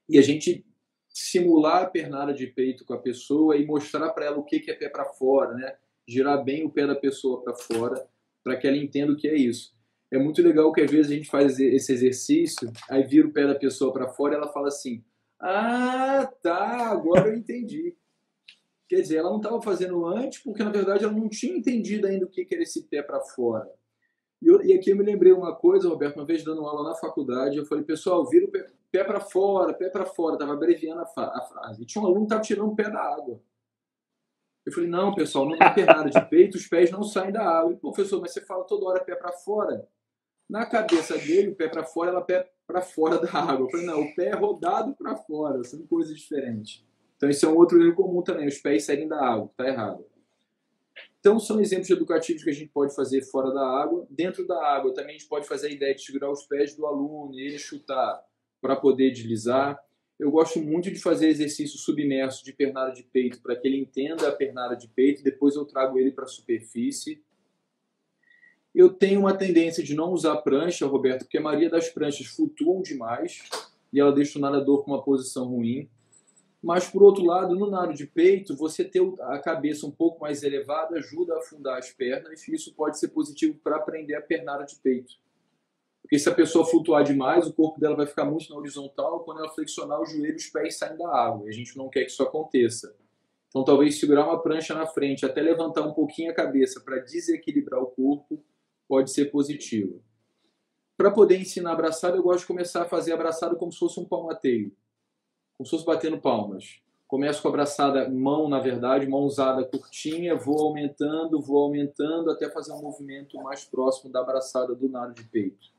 e a gente simular a pernada de peito com a pessoa e mostrar para ela o que é pé para fora, né? Girar bem o pé da pessoa para fora, para que ela entenda o que é isso. É muito legal que às vezes a gente faz esse exercício, aí vira o pé da pessoa para fora e ela fala assim, ah, tá, agora eu entendi. Quer dizer, ela não estava fazendo antes porque, na verdade, ela não tinha entendido ainda o que era esse pé para fora. E aqui eu me lembrei uma coisa, Roberto, uma vez dando aula na faculdade, eu falei, pessoal, vira o pé para fora, estava abreviando a frase. E tinha um aluno que estava tirando o pé da água. Eu falei, não, pessoal, não é pernada de peito, os pés não saem da água. E, professor, mas você fala toda hora pé para fora. Na cabeça dele, o pé para fora, ela pé para fora da água. Eu falei, não, o pé é rodado para fora, são coisas diferentes. Então, esse é um outro erro comum também, os pés saírem da água, está errado. Então, são exemplos educativos que a gente pode fazer fora da água. Dentro da água, também a gente pode fazer a ideia de segurar os pés do aluno e ele chutar para poder deslizar. Eu gosto muito de fazer exercício submerso de pernada de peito para que ele entenda a pernada de peito, depois eu trago ele para a superfície. Eu tenho uma tendência de não usar prancha, Roberto, porque a maioria das pranchas flutuam demais e ela deixa o nadador com uma posição ruim. Mas, por outro lado, no nado de peito, você ter a cabeça um pouco mais elevada ajuda a afundar as pernas e isso pode ser positivo para aprender a pernada de peito. Porque se a pessoa flutuar demais, o corpo dela vai ficar muito na horizontal, quando ela flexionar o joelho, os pés saem da água. E a gente não quer que isso aconteça. Então, talvez segurar uma prancha na frente, até levantar um pouquinho a cabeça para desequilibrar o corpo, pode ser positivo. Para poder ensinar abraçada, eu gosto de começar a fazer abraçada como se fosse um palmateio. Como se fosse batendo palmas. Começo com a abraçada, mão na verdade, mão usada curtinha, vou aumentando, até fazer um movimento mais próximo da abraçada do nado de peito.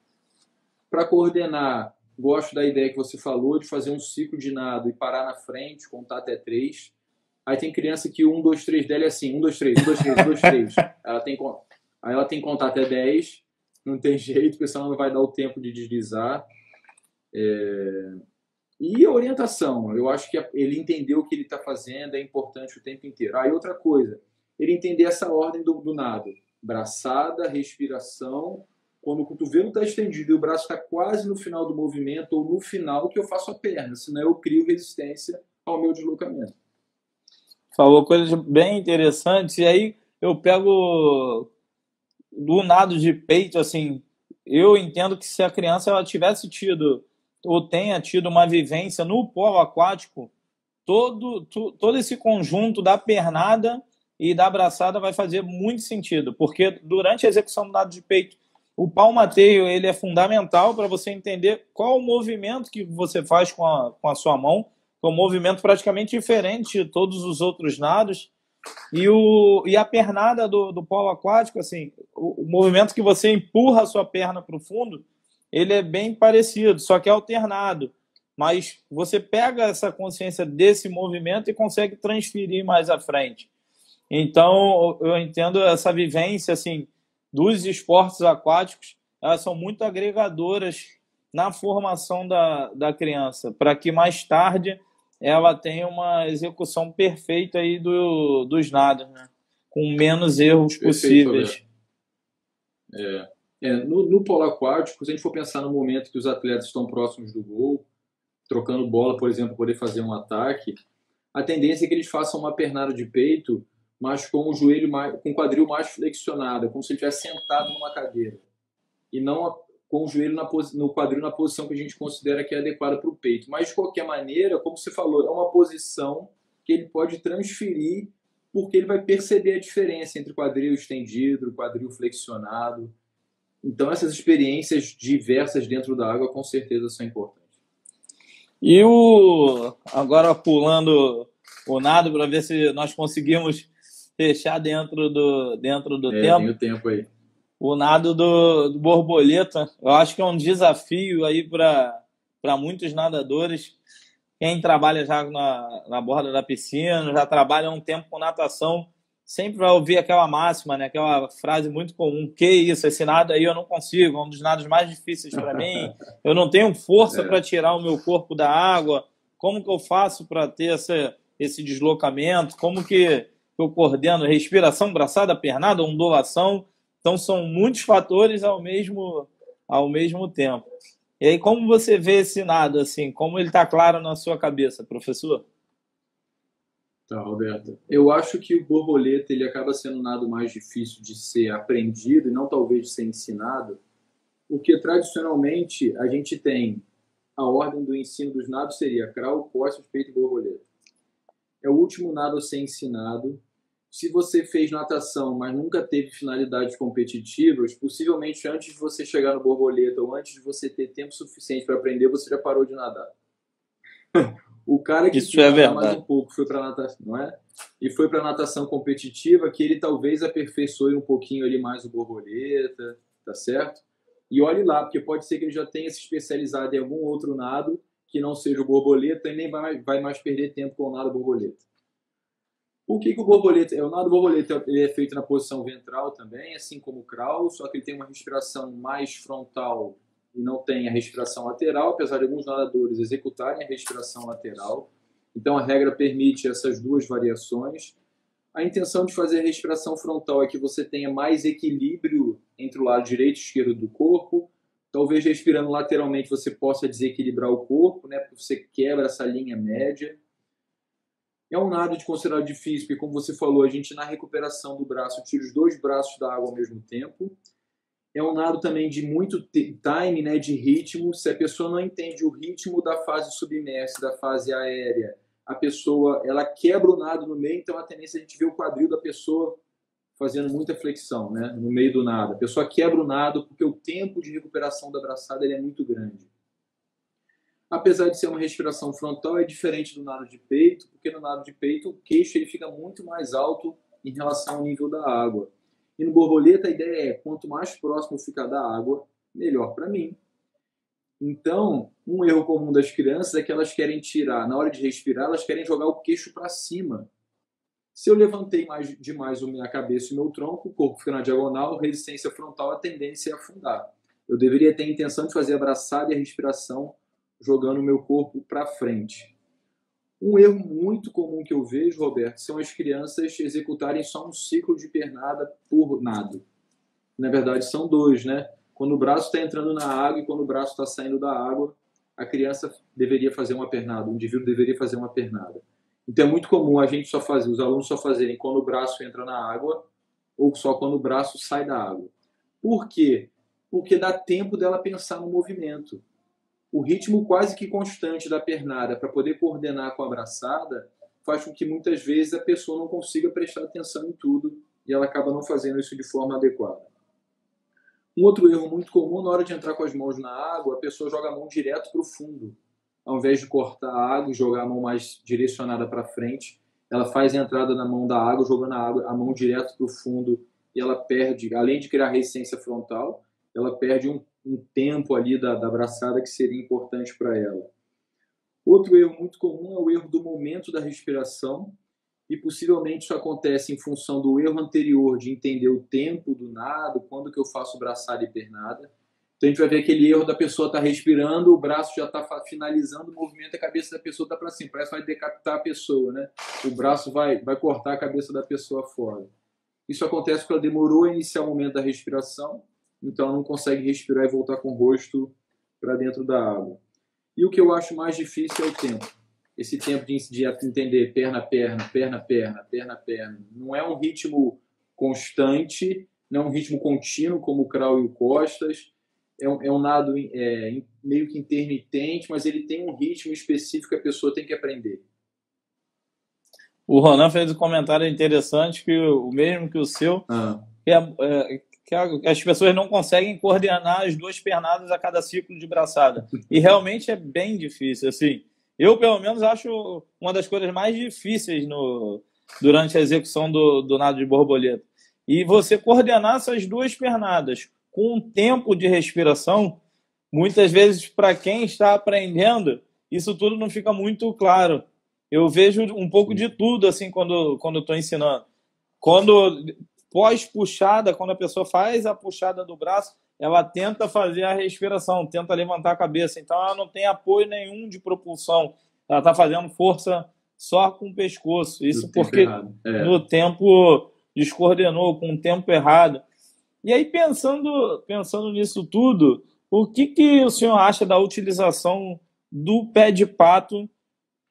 Para coordenar, gosto da ideia que você falou de fazer um ciclo de nado e parar na frente, contar até 3. Aí tem criança que 1, 2, 3 dela é assim, 1, 2, 3, 1, 2, 3, 1, 2, 3. Aí ela tem que contar até 10, não tem jeito, porque senão não vai dar o tempo de deslizar. E a orientação, eu acho que ele entender o que ele está fazendo é importante o tempo inteiro. E outra coisa, ele entender essa ordem do nado. Braçada, respiração, quando o cotovelo está estendido e o braço está quase no final do movimento ou no final que eu faço a perna, senão eu crio resistência ao meu deslocamento. Falou coisas bem interessantes, e aí eu pego do nado de peito, assim, eu entendo que se a criança ela tivesse tido ou tenha tido uma vivência no polo aquático, todo esse conjunto da pernada e da abraçada vai fazer muito sentido, porque durante a execução do nado de peito, o palmateio ele é fundamental para você entender qual o movimento que você faz com a sua mão, que é um movimento praticamente diferente de todos os outros nados, e a pernada do polo aquático, assim, o movimento que você empurra a sua perna para o fundo, ele é bem parecido, só que é alternado. Mas você pega essa consciência desse movimento e consegue transferir mais à frente. Então, eu entendo essa vivência assim, dos esportes aquáticos, elas são muito agregadoras na formação da criança, para que mais tarde ela tenha uma execução perfeita aí dos nados, né? Com menos erros possíveis. No polo aquático, se a gente for pensar no momento que os atletas estão próximos do gol, trocando bola, por exemplo, poder fazer um ataque, a tendência é que eles façam uma pernada de peito, mas com o joelho com o quadril mais flexionado, como se ele estivesse sentado numa cadeira, e não com o joelho no quadril na posição que a gente considera que é adequada para o peito. Mas, de qualquer maneira, como você falou, é uma posição que ele pode transferir, porque ele vai perceber a diferença entre o quadril estendido, o quadril flexionado. Então, essas experiências diversas dentro da água, com certeza, são importantes. E agora pulando o nado para ver se nós conseguimos fechar dentro do tempo. Tem o tempo aí. O nado do borboleta, eu acho que é um desafio aí para muitos nadadores. Quem trabalha já na borda da piscina, já trabalha há um tempo com natação, sempre vai ouvir aquela máxima, né? Aquela frase muito comum: que isso, esse nado aí eu não consigo, é um dos nados mais difíceis para mim, eu não tenho força para tirar o meu corpo da água, como que eu faço para ter esse deslocamento, como que eu coordeno respiração, braçada, pernada, ondulação. Então são muitos fatores ao mesmo tempo. E aí, como você vê esse nado, assim, como ele está claro na sua cabeça, professor? Tá, Roberto. Eu acho que o borboleta ele acaba sendo um nado mais difícil de ser aprendido e não talvez de ser ensinado, porque tradicionalmente a gente tem a ordem do ensino dos nados seria crawl, costas, peito e borboleta. É o último nado a ser ensinado. Se você fez natação, mas nunca teve finalidades competitivas, possivelmente antes de você chegar no borboleta ou antes de você ter tempo suficiente para aprender, você já parou de nadar. O cara que Isso é verdade. Mais um pouco foi para natação, não é? E foi para natação competitiva, que ele talvez aperfeiçoe um pouquinho ali mais o borboleta, tá certo? E olhe lá, porque pode ser que ele já tenha se especializado em algum outro nado que não seja o borboleta e nem vai mais perder tempo com o nado borboleta. Por que o borboleta? O nado borboleta ele é feito na posição ventral também, assim como o crawl, só que ele tem uma respiração mais frontal e não tem a respiração lateral, apesar de alguns nadadores executarem a respiração lateral. Então a regra permite essas duas variações. A intenção de fazer a respiração frontal é que você tenha mais equilíbrio entre o lado direito e esquerdo do corpo. Talvez respirando lateralmente você possa desequilibrar o corpo, né, porque você quebra essa linha média. É um nado de considerar difícil, porque como você falou, a gente na recuperação do braço tira os dois braços da água ao mesmo tempo. É um nado também de muito time, né, de ritmo. Se a pessoa não entende o ritmo da fase submersa, da fase aérea, a pessoa ela quebra o nado no meio, então a tendência é a gente ver o quadril da pessoa fazendo muita flexão, né, no meio do nado. A pessoa quebra o nado porque o tempo de recuperação da braçada ele é muito grande. Apesar de ser uma respiração frontal, é diferente do nado de peito, porque no nado de peito o queixo ele fica muito mais alto em relação ao nível da água. E no borboleta a ideia é, quanto mais próximo ficar da água, melhor para mim. Então, um erro comum das crianças é que elas querem tirar, na hora de respirar, elas querem jogar o queixo para cima. Se eu levantei demais a minha cabeça e o meu tronco, o corpo fica na diagonal, resistência frontal, a tendência é afundar. Eu deveria ter a intenção de fazer a braçada e a respiração jogando o meu corpo para frente. Um erro muito comum que eu vejo, Roberto, são as crianças executarem só um ciclo de pernada por nado. Na verdade, são dois, né? Quando o braço está entrando na água e quando o braço está saindo da água, a criança deveria fazer uma pernada, o indivíduo deveria fazer uma pernada. Então é muito comum os alunos só fazerem quando o braço entra na água ou só quando o braço sai da água. Por quê? Porque dá tempo dela pensar no movimento. O ritmo quase que constante da pernada para poder coordenar com a braçada faz com que muitas vezes a pessoa não consiga prestar atenção em tudo e ela acaba não fazendo isso de forma adequada. Um outro erro muito comum, na hora de entrar com as mãos na água, a pessoa joga a mão direto para o fundo. Ao invés de cortar a água e jogar a mão mais direcionada para frente, ela faz a entrada na mão da água, jogando a mão direto para o fundo e ela perde, além de criar resistência frontal, ela perde um tempo ali da braçada que seria importante para ela. Outro erro muito comum é o erro do momento da respiração, e possivelmente isso acontece em função do erro anterior de entender o tempo do nado, quando que eu faço braçada e pernada. Então a gente vai ver aquele erro da pessoa estar respirando, o braço já está finalizando o movimento, a cabeça da pessoa está para cima, parece que vai decapitar a pessoa, né? O braço vai cortar a cabeça da pessoa fora. Isso acontece porque ela demorou a iniciar o momento da respiração, então ela não consegue respirar e voltar com o rosto para dentro da água. E o que eu acho mais difícil é o tempo. Esse tempo de entender perna a perna, perna a perna, perna a perna. Não é um ritmo constante, não é um ritmo contínuo como o crawl e o costas. É um nado meio que intermitente, mas ele tem um ritmo específico que a pessoa tem que aprender. O Ronan fez um comentário interessante, o mesmo que o seu, que as pessoas não conseguem coordenar as duas pernadas a cada ciclo de braçada. E realmente é bem difícil. Assim, eu, pelo menos, acho uma das coisas mais difíceis durante a execução do nado de borboleta. E você coordenar essas duas pernadas com um tempo de respiração, muitas vezes, para quem está aprendendo, isso tudo não fica muito claro. Eu vejo um pouco de tudo assim quando estou ensinando. Pós-puxada, quando a pessoa faz a puxada do braço, ela tenta fazer a respiração, tenta levantar a cabeça. Então, ela não tem apoio nenhum de propulsão. Ela está fazendo força só com o pescoço. Isso porque no tempo descoordenou, com o tempo errado. E aí, pensando nisso tudo, o que o senhor acha da utilização do pé de pato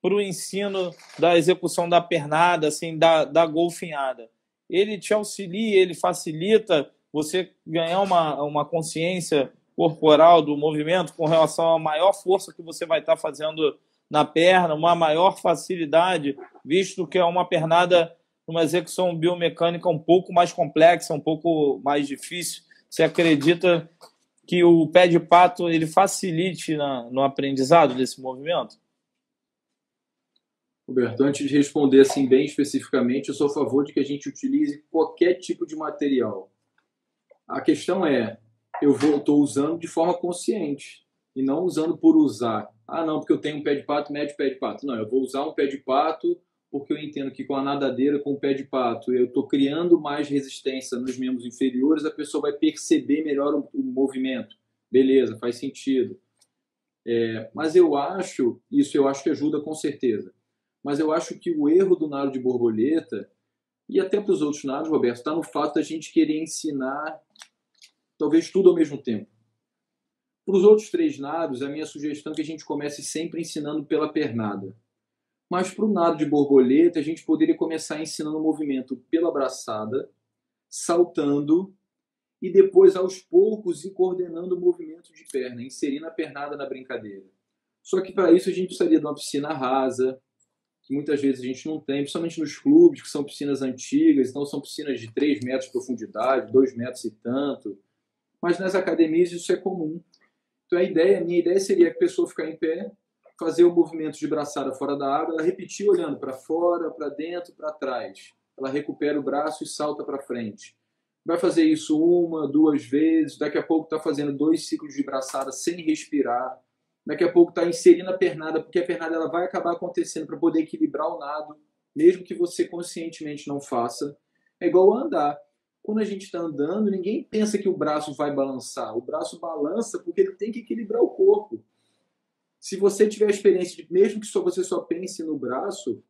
para o ensino da execução da pernada, assim, da golfinhada? Ele te auxilia, ele facilita você ganhar uma consciência corporal do movimento com relação à maior força que você vai estar fazendo na perna, uma maior facilidade, visto que é uma pernada, uma execução biomecânica um pouco mais complexa, um pouco mais difícil. Você acredita que o pé de pato ele facilite no aprendizado desse movimento? Roberto, antes de responder assim bem especificamente, eu sou a favor de que a gente utilize qualquer tipo de material. A questão é, eu estou usando de forma consciente e não usando por usar. Ah, não, porque eu tenho um pé de pato, médio pé de pato. Não, eu vou usar um pé de pato porque eu entendo que com a nadadeira, com o pé de pato, eu estou criando mais resistência nos membros inferiores, a pessoa vai perceber melhor o movimento. Beleza, faz sentido. Mas eu acho que ajuda com certeza. Mas eu acho que o erro do nado de borboleta, e até para os outros nados, Roberto, está no fato da gente querer ensinar talvez tudo ao mesmo tempo. Para os outros 3 nados, a minha sugestão é que a gente comece sempre ensinando pela pernada. Mas para o nado de borboleta, a gente poderia começar ensinando o movimento pela braçada, saltando, e depois, aos poucos, ir coordenando o movimento de perna, inserindo a pernada na brincadeira. Só que para isso a gente precisaria de uma piscina rasa, que muitas vezes a gente não tem, principalmente nos clubes, que são piscinas antigas, então são piscinas de 3 metros de profundidade, 2 metros e tanto. Mas nas academias isso é comum. Então a minha ideia seria que a pessoa ficar em pé, fazer o movimento de braçada fora da água, ela repetir olhando para fora, para dentro, para trás. Ela recupera o braço e salta para frente. Vai fazer isso 1, 2 vezes, daqui a pouco está fazendo 2 ciclos de braçada sem respirar. Daqui a pouco está inserindo a pernada, porque a pernada ela vai acabar acontecendo para poder equilibrar o nado, mesmo que você conscientemente não faça. É igual a andar. Quando a gente está andando, ninguém pensa que o braço vai balançar. O braço balança porque ele tem que equilibrar o corpo. Se você tiver a experiência de, mesmo que você só pense no braço,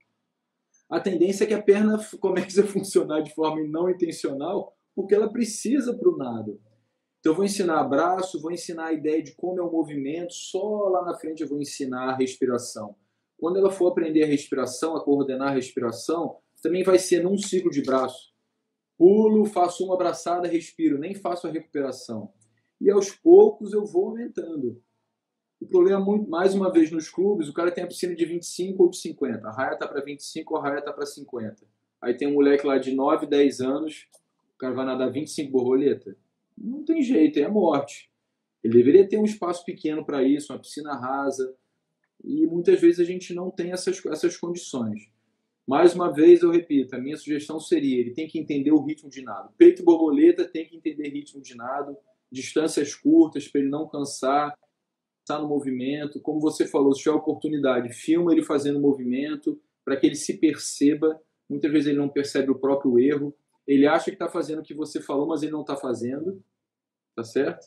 a tendência é que a perna comece a funcionar de forma não intencional, porque ela precisa para o nado. Então eu vou ensinar braço, vou ensinar a ideia de como é o movimento, só lá na frente eu vou ensinar a respiração. Quando ela for aprender a respiração, a coordenar a respiração, também vai ser num ciclo de braço. Pulo, faço uma abraçada, respiro, nem faço a recuperação. E aos poucos eu vou aumentando. O problema, mais uma vez, nos clubes, o cara tem a piscina de 25 ou de 50. A raia está para 25, a raia está para 50. Aí tem um moleque lá de 9, 10 anos, o cara vai nadar 25 borboleta. Não tem jeito, é morte. Ele deveria ter um espaço pequeno para isso, uma piscina rasa. E muitas vezes a gente não tem essas condições. Mais uma vez, eu repito, a minha sugestão seria, ele tem que entender o ritmo de nado. Peito e borboleta tem que entender ritmo de nado, distâncias curtas para ele não cansar, estar no movimento. Como você falou, se tiver oportunidade, filma ele fazendo o movimento para que ele se perceba. Muitas vezes ele não percebe o próprio erro. Ele acha que está fazendo o que você falou, mas ele não está fazendo. Tá certo?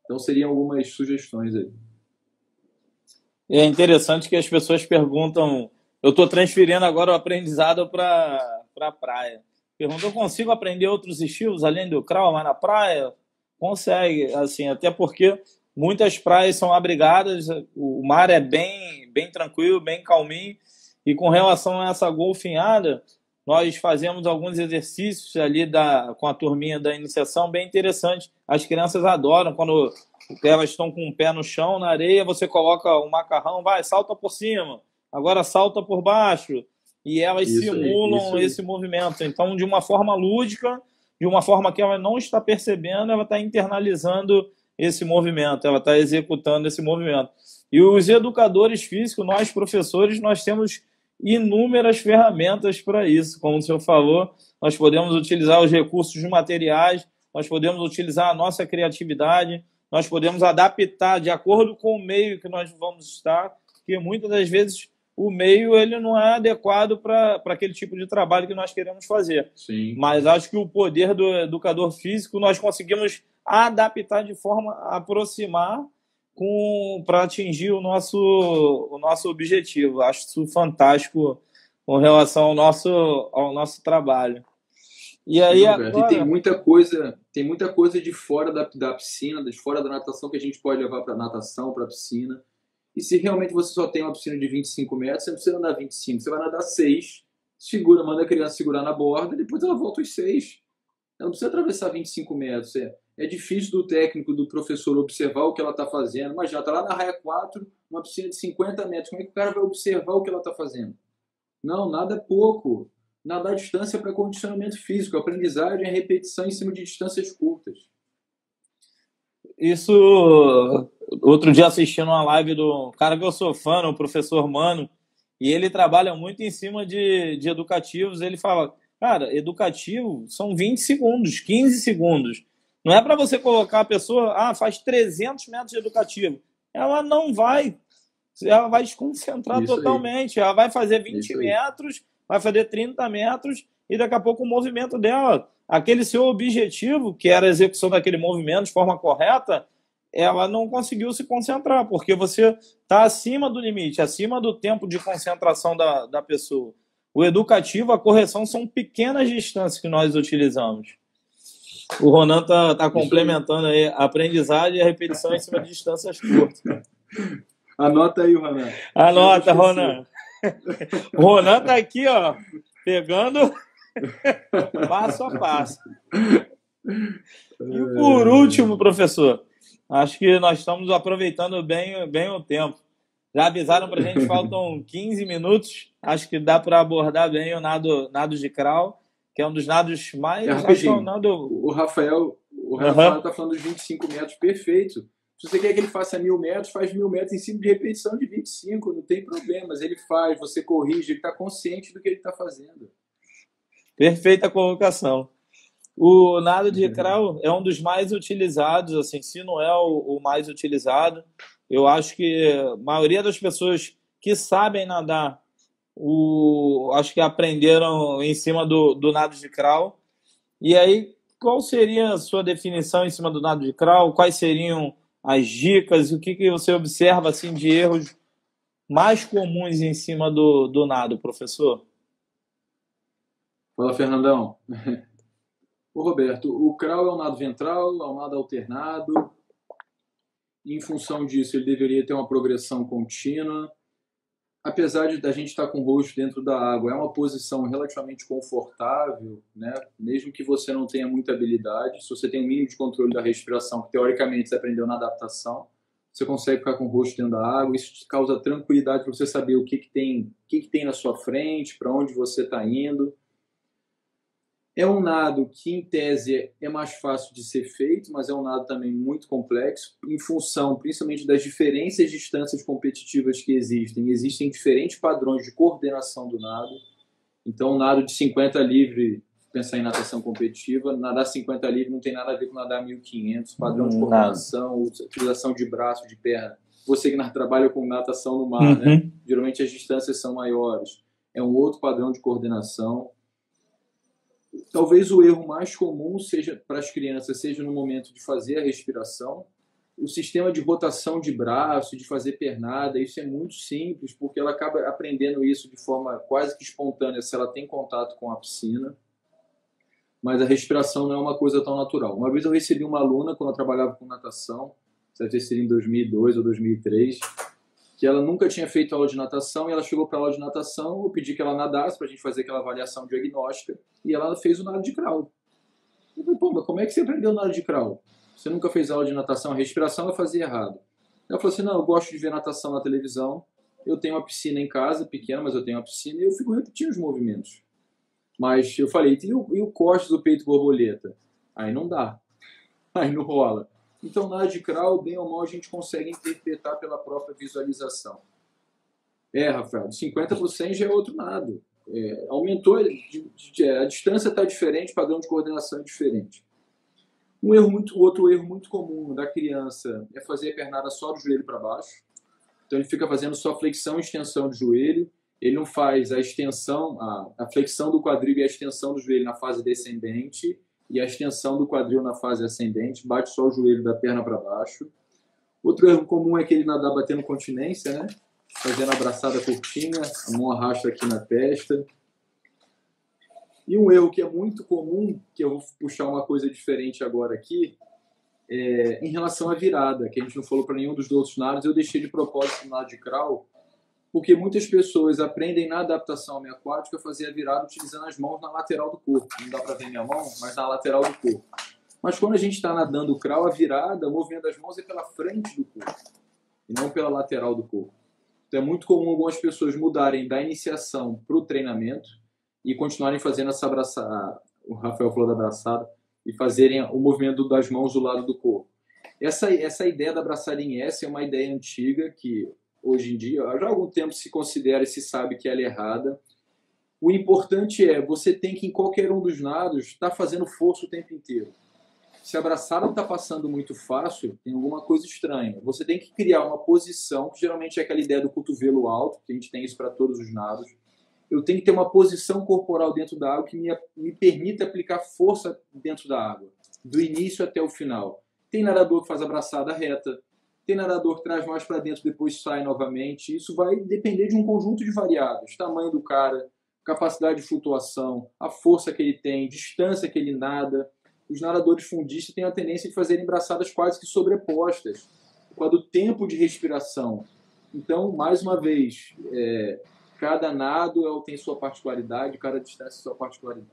Então seriam algumas sugestões aí. É interessante que as pessoas perguntam, eu estou transferindo agora o aprendizado para a praia. Perguntam, eu consigo aprender outros estilos além do crawl, mas na praia? Consegue, assim, até porque muitas praias são abrigadas, o mar é bem tranquilo, bem calminho, e com relação a essa golfinhada, nós fazemos alguns exercícios ali com a turminha da iniciação bem interessante. As crianças adoram quando elas estão com o pé no chão, na areia, você coloca o macarrão, vai, salta por cima, agora salta por baixo, e elas simulam esse movimento. Então, de uma forma lúdica, de uma forma que ela não está percebendo, ela está internalizando esse movimento, ela está executando esse movimento. E os educadores físicos, nós professores, nós temos inúmeras ferramentas para isso. Como o senhor falou, nós podemos utilizar os recursos materiais, nós podemos utilizar a nossa criatividade, nós podemos adaptar de acordo com o meio que nós vamos estar, porque muitas das vezes o meio ele não é adequado para aquele tipo de trabalho que nós queremos fazer. Sim. Mas acho que o poder do educador físico nós conseguimos adaptar de forma a aproximar para atingir o nosso objetivo. Acho isso fantástico com relação ao nosso trabalho. E aí agora... E tem muita coisa de fora da piscina, de fora da natação que a gente pode levar para a natação, para a piscina. E se realmente você só tem uma piscina de 25 metros, você não precisa nadar 25, você vai nadar 6, segura, manda a criança segurar na borda e depois ela volta os 6. Ela não precisa atravessar 25 metros. É difícil do técnico, do professor observar o que ela está fazendo. Imagina, está lá na raia 4, uma piscina de 50 metros. Como é que o cara vai observar o que ela está fazendo? Não, nada é pouco. Nadar à distância para condicionamento físico. A aprendizagem é repetição em cima de distâncias curtas. Isso, outro dia assistindo uma live do cara que eu sou fã, o professor Mano, e ele trabalha muito em cima de educativos. Ele fala, cara, educativo são 20 segundos, 15 segundos. Não é para você colocar a pessoa, faz 300 metros de educativo. Ela vai desconcentrar totalmente. Ela vai fazer 20 metros, vai fazer 30 metros, e daqui a pouco o movimento dela, aquele seu objetivo, que era a execução daquele movimento de forma correta, ela não conseguiu se concentrar, porque você está acima do limite, acima do tempo de concentração da pessoa. O educativo, a correção, são pequenas distâncias que nós utilizamos. O Ronan tá complementando aí a aprendizagem e a repetição em cima de distâncias curtas. Anota aí, Ronan. Anota, Ronan. O Ronan tá aqui, ó, pegando passo a passo. E por último, professor, acho que nós estamos aproveitando bem o tempo. Já avisaram para a gente, faltam 15 minutos. Acho que dá para abordar bem o nado de crawl, que é um dos nados mais... O Rafael está falando dos 25 metros, perfeito. Se você quer que ele faça 1.000 metros, faz 1.000 metros em cima de repetição de 25, não tem problema. Mas ele faz, você corrige, ele está consciente do que ele está fazendo. Perfeita colocação. O nado de crawl é um dos mais utilizados, assim, se não é o mais utilizado. Eu acho que a maioria das pessoas que sabem nadar, acho que aprenderam em cima do nado de crawl. E aí, qual seria a sua definição em cima do nado de crawl? Quais seriam as dicas? O que você observa assim, de erros mais comuns em cima do nado, professor? Fala, Fernandão. Ô, Roberto, o crawl é um nado ventral, é um nado alternado. Em função disso, ele deveria ter uma progressão contínua. Apesar de a gente estar com o rosto dentro da água, é uma posição relativamente confortável, né? Mesmo que você não tenha muita habilidade. Se você tem um mínimo de controle da respiração, que teoricamente você aprendeu na adaptação, você consegue ficar com o rosto dentro da água. Isso causa tranquilidade para você saber o que tem na sua frente, para onde você está indo. É um nado que, em tese, é mais fácil de ser feito, mas é um nado também muito complexo, em função, principalmente, das diferentes distâncias competitivas que existem. Existem diferentes padrões de coordenação do nado. Então, um nado de 50 livre, pensar em natação competitiva, nadar 50 livre não tem nada a ver com nadar 1.500, padrão de coordenação, utilização de braço, de perna. Você que trabalha com natação no mar, né? Geralmente as distâncias são maiores. É um outro padrão de coordenação. Talvez o erro mais comum seja para as crianças seja no momento de fazer a respiração. O sistema de rotação de braço, de fazer pernada, isso é muito simples, porque ela acaba aprendendo isso de forma quase que espontânea se ela tem contato com a piscina. mas a respiração não é uma coisa tão natural. Uma vez eu recebi uma aluna, quando eu trabalhava com natação, deve ter sido em 2002 ou 2003, que ela nunca tinha feito aula de natação, e ela chegou para a aula de natação, eu pedi que ela nadasse para a gente fazer aquela avaliação diagnóstica, e ela fez o nado de crawl. Eu falei, pô, mas como é que você aprendeu nado de crawl? Você nunca fez aula de natação, a respiração ela fazia errado. Ela falou assim, não, eu gosto de ver natação na televisão, eu tenho uma piscina em casa, pequena, mas eu tenho uma piscina, e eu fico repetindo os movimentos. Mas eu falei, e o corte do peito borboleta? Aí não dá, aí não rola. Então, nado de crawl, bem ou mal, a gente consegue interpretar pela própria visualização. Rafael, de 50 para 100 já é outro nado. Aumentou, a distância está diferente, o padrão de coordenação é diferente. Outro erro muito comum da criança é fazer a pernada só do joelho para baixo. Então, ele fica fazendo só flexão e extensão do joelho. Ele não faz a extensão, a flexão do quadril e a extensão do joelho na fase descendente e a extensão do quadril na fase ascendente, bate só o joelho da perna para baixo. Outro erro comum é que ele nadar batendo continência, né? Fazendo a abraçada curtinha, a mão arrasta aqui na testa. E um erro que é muito comum, que eu vou puxar uma coisa diferente agora aqui, em relação à virada, que a gente não falou para nenhum dos outros nados, eu deixei de propósito o nado de crawl, porque muitas pessoas aprendem na adaptação aquática a fazer a virada utilizando as mãos na lateral do corpo. Não dá para ver minha mão, mas na lateral do corpo. Mas quando a gente está nadando o crawl, a virada, o movimento das mãos é pela frente do corpo, e não pela lateral do corpo. Então é muito comum algumas pessoas mudarem da iniciação para o treinamento e continuarem fazendo essa abraçada, o Rafael falou da abraçada, e fazerem o movimento das mãos do lado do corpo. Essa ideia da abraçada em S é uma ideia antiga que hoje em dia, já há algum tempo se considera e se sabe que ela é errada. O importante é, você tem que em qualquer um dos nados estar fazendo força o tempo inteiro. Se a abraçada está passando muito fácil, tem alguma coisa estranha. Você tem que criar uma posição, que geralmente é aquela ideia do cotovelo alto, que a gente tem isso para todos os nados. Eu tenho que ter uma posição corporal dentro da água que me permita aplicar força dentro da água, do início até o final. Tem nadador que faz abraçada reta, tem nadador que traz mais para dentro, depois sai novamente. Isso vai depender de um conjunto de variáveis. Tamanho do cara, capacidade de flutuação, a força que ele tem, distância que ele nada. Os nadadores fundistas têm a tendência de fazerem braçadas quase que sobrepostas, por causa do tempo de respiração. Então, mais uma vez, cada nado tem sua particularidade, cada distância sua particularidade.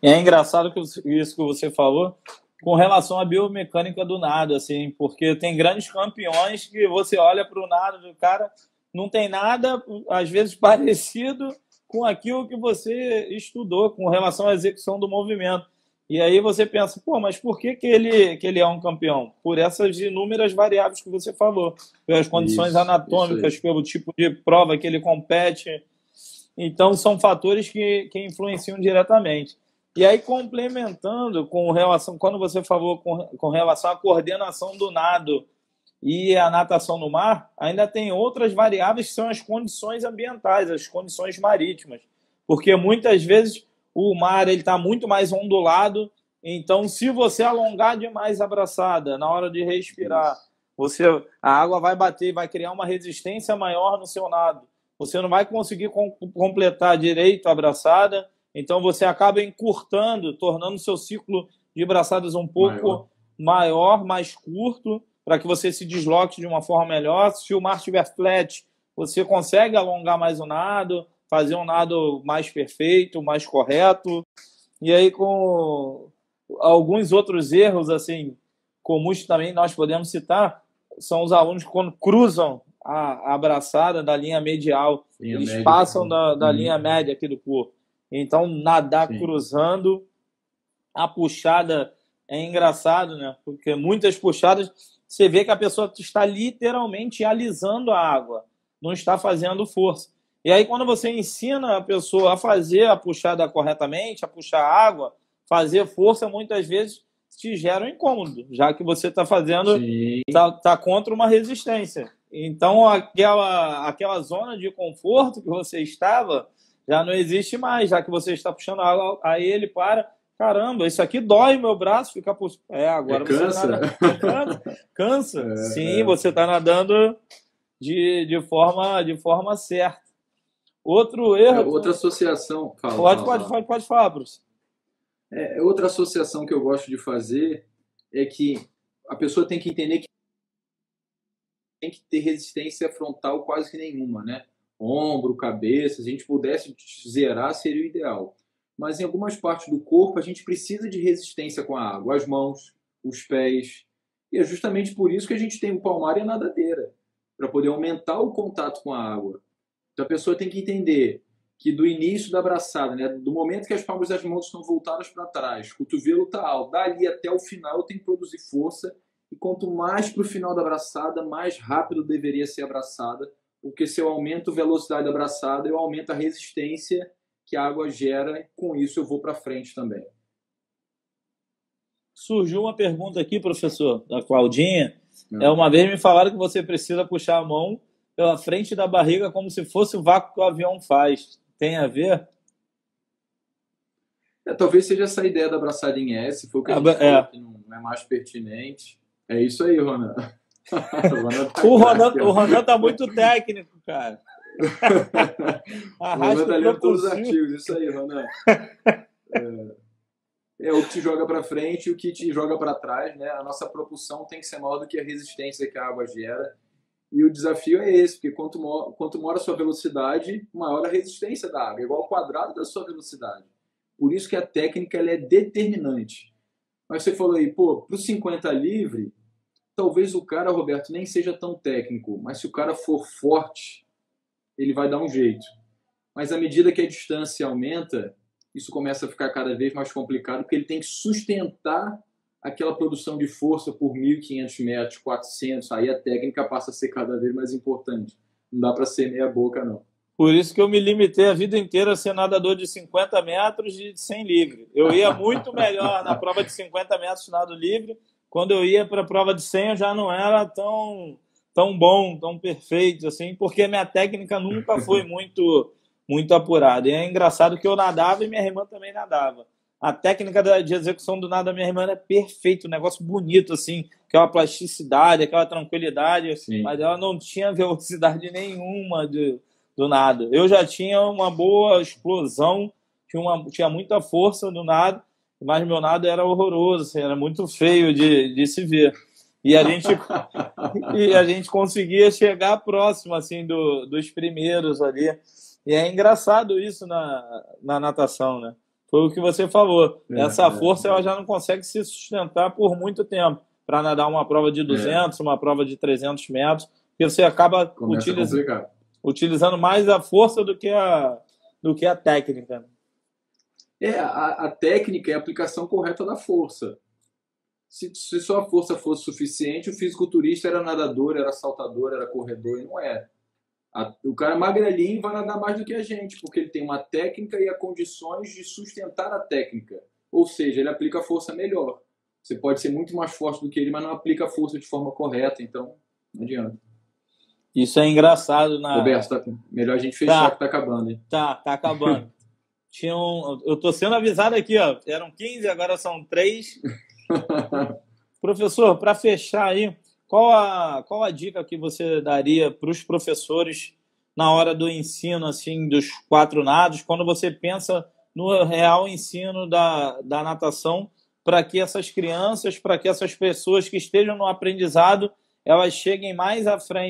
É engraçado isso que você falou com relação à biomecânica do nado, assim, porque tem grandes campeões que você olha para o nado do cara, não tem nada, às vezes, parecido com aquilo que você estudou com relação à execução do movimento. E aí você pensa, pô, mas por que ele é um campeão? Por essas inúmeras variáveis que você falou, pelas condições anatômicas, pelo tipo de prova que ele compete. Então, são fatores que influenciam diretamente. E aí, complementando com relação, quando você falou com relação à coordenação do nado e a natação no mar, ainda tem outras variáveis que são as condições ambientais, as condições marítimas. Porque muitas vezes o mar está muito mais ondulado, então se você alongar demais a braçada na hora de respirar, a água vai bater e vai criar uma resistência maior no seu nado. Você não vai conseguir completar direito a braçada, então você acaba encurtando, tornando o seu ciclo de braçadas um pouco maior, mais curto, para que você se desloque de uma forma melhor. Se o mar estiver flat, você consegue alongar mais o nado, fazer um nado mais perfeito, mais correto. E aí, com alguns outros erros assim comuns também nós podemos citar, são os alunos que quando cruzam a abraçada da linha medial, eles média, passam da linha média aqui do corpo. Então, nadar cruzando, a puxada é engraçado, né? Porque muitas puxadas, você vê que a pessoa está literalmente alisando a água, não está fazendo força. E aí, quando você ensina a pessoa a fazer a puxada corretamente, a puxar a água, fazer força, muitas vezes te gera um incômodo, já que você está fazendo, está contra uma resistência. Então, aquela zona de conforto que você estava já não existe mais, já que você está puxando a água, aí ele para, caramba, isso aqui dói meu braço, fica puxando. Agora cansa. Cansa. Sim, você está nadando de forma certa. Outro erro... outra associação... Pode falar, Bruce. Outra associação que eu gosto de fazer é que a pessoa tem que entender que tem que ter resistência frontal quase que nenhuma, né? Ombro, cabeça, se a gente pudesse zerar, seria o ideal. Mas em algumas partes do corpo a gente precisa de resistência com a água, as mãos, os pés. E é justamente por isso que a gente tem o palmar e a nadadeira, para poder aumentar o contato com a água. Então a pessoa tem que entender que do início da abraçada, né, do momento que as palmas das mãos estão voltadas para trás, o cotovelo está alto, dali até o final eu tenho que produzir força, e quanto mais para o final da abraçada, mais rápido deveria ser abraçada, porque se eu aumento a velocidade da abraçada, eu aumento a resistência que a água gera, e com isso eu vou para frente também. Surgiu uma pergunta aqui, professor, da Claudinha. Uma vez me falaram que você precisa puxar a mão pela frente da barriga como se fosse o vácuo que o avião faz. Tem a ver? Talvez seja essa ideia da abraçada em S, foi o que a gente falou, que não é mais pertinente. É isso aí, Ronan. O Ronan tá muito técnico, cara. O Ronan tá lendo todos os artigos, isso aí, Ronan. O que te joga para frente e o que te joga para trás, né? A nossa propulsão tem que ser maior do que a resistência que a água gera. E o desafio é esse, porque quanto maior a sua velocidade, maior a resistência da água, igual ao quadrado da sua velocidade. Por isso que a técnica ela é determinante. Mas você falou aí, para o 50 livre, talvez o cara, Roberto, nem seja tão técnico, mas se o cara for forte, ele vai dar um jeito. Mas à medida que a distância aumenta, isso começa a ficar cada vez mais complicado, porque ele tem que sustentar aquela produção de força por 1.500 metros, 400, aí a técnica passa a ser cada vez mais importante. Não dá para ser meia boca, não. Por isso que eu me limitei a vida inteira a ser nadador de 50 metros e de 100 livre. Eu ia muito melhor na prova de 50 metros de nado livre. Quando eu ia para a prova de 100, eu já não era tão bom, tão perfeito, assim, porque a minha técnica nunca foi muito apurada. E é engraçado que eu nadava e minha irmã também nadava. A técnica de execução do nado da minha irmã era perfeita, um negócio bonito, assim, aquela plasticidade, aquela tranquilidade, Sim. Mas ela não tinha velocidade nenhuma do nado. Eu já tinha uma boa explosão, tinha muita força no nado, mas meu nado era horroroso, assim, era muito feio de se ver. E a gente conseguia chegar próximo assim, dos primeiros ali. E é engraçado isso na natação, né? Foi o que você falou. Essa força ela já não consegue se sustentar por muito tempo para nadar uma prova de 200, uma prova de 300 metros, porque você acaba utilizando mais a força do que a técnica. A técnica é a aplicação correta da força. Se só a força fosse suficiente, o fisiculturista era nadador, era saltador, era corredor, e não é. O cara magrelinho vai nadar mais do que a gente, porque ele tem uma técnica e as condições de sustentar a técnica. Ou seja, ele aplica a força melhor. Você pode ser muito mais forte do que ele, mas não aplica a força de forma correta, então não adianta. Isso é engraçado. Roberto, melhor a gente fechar que tá acabando, hein? Tá acabando. Eu tô sendo avisado aqui, ó. Eram 15, agora são 3. Professor, para fechar aí, qual a dica que você daria para os professores na hora do ensino assim, dos 4 nados, quando você pensa no real ensino da natação, para que essas crianças, para que essas pessoas que estejam no aprendizado, elas cheguem mais à frente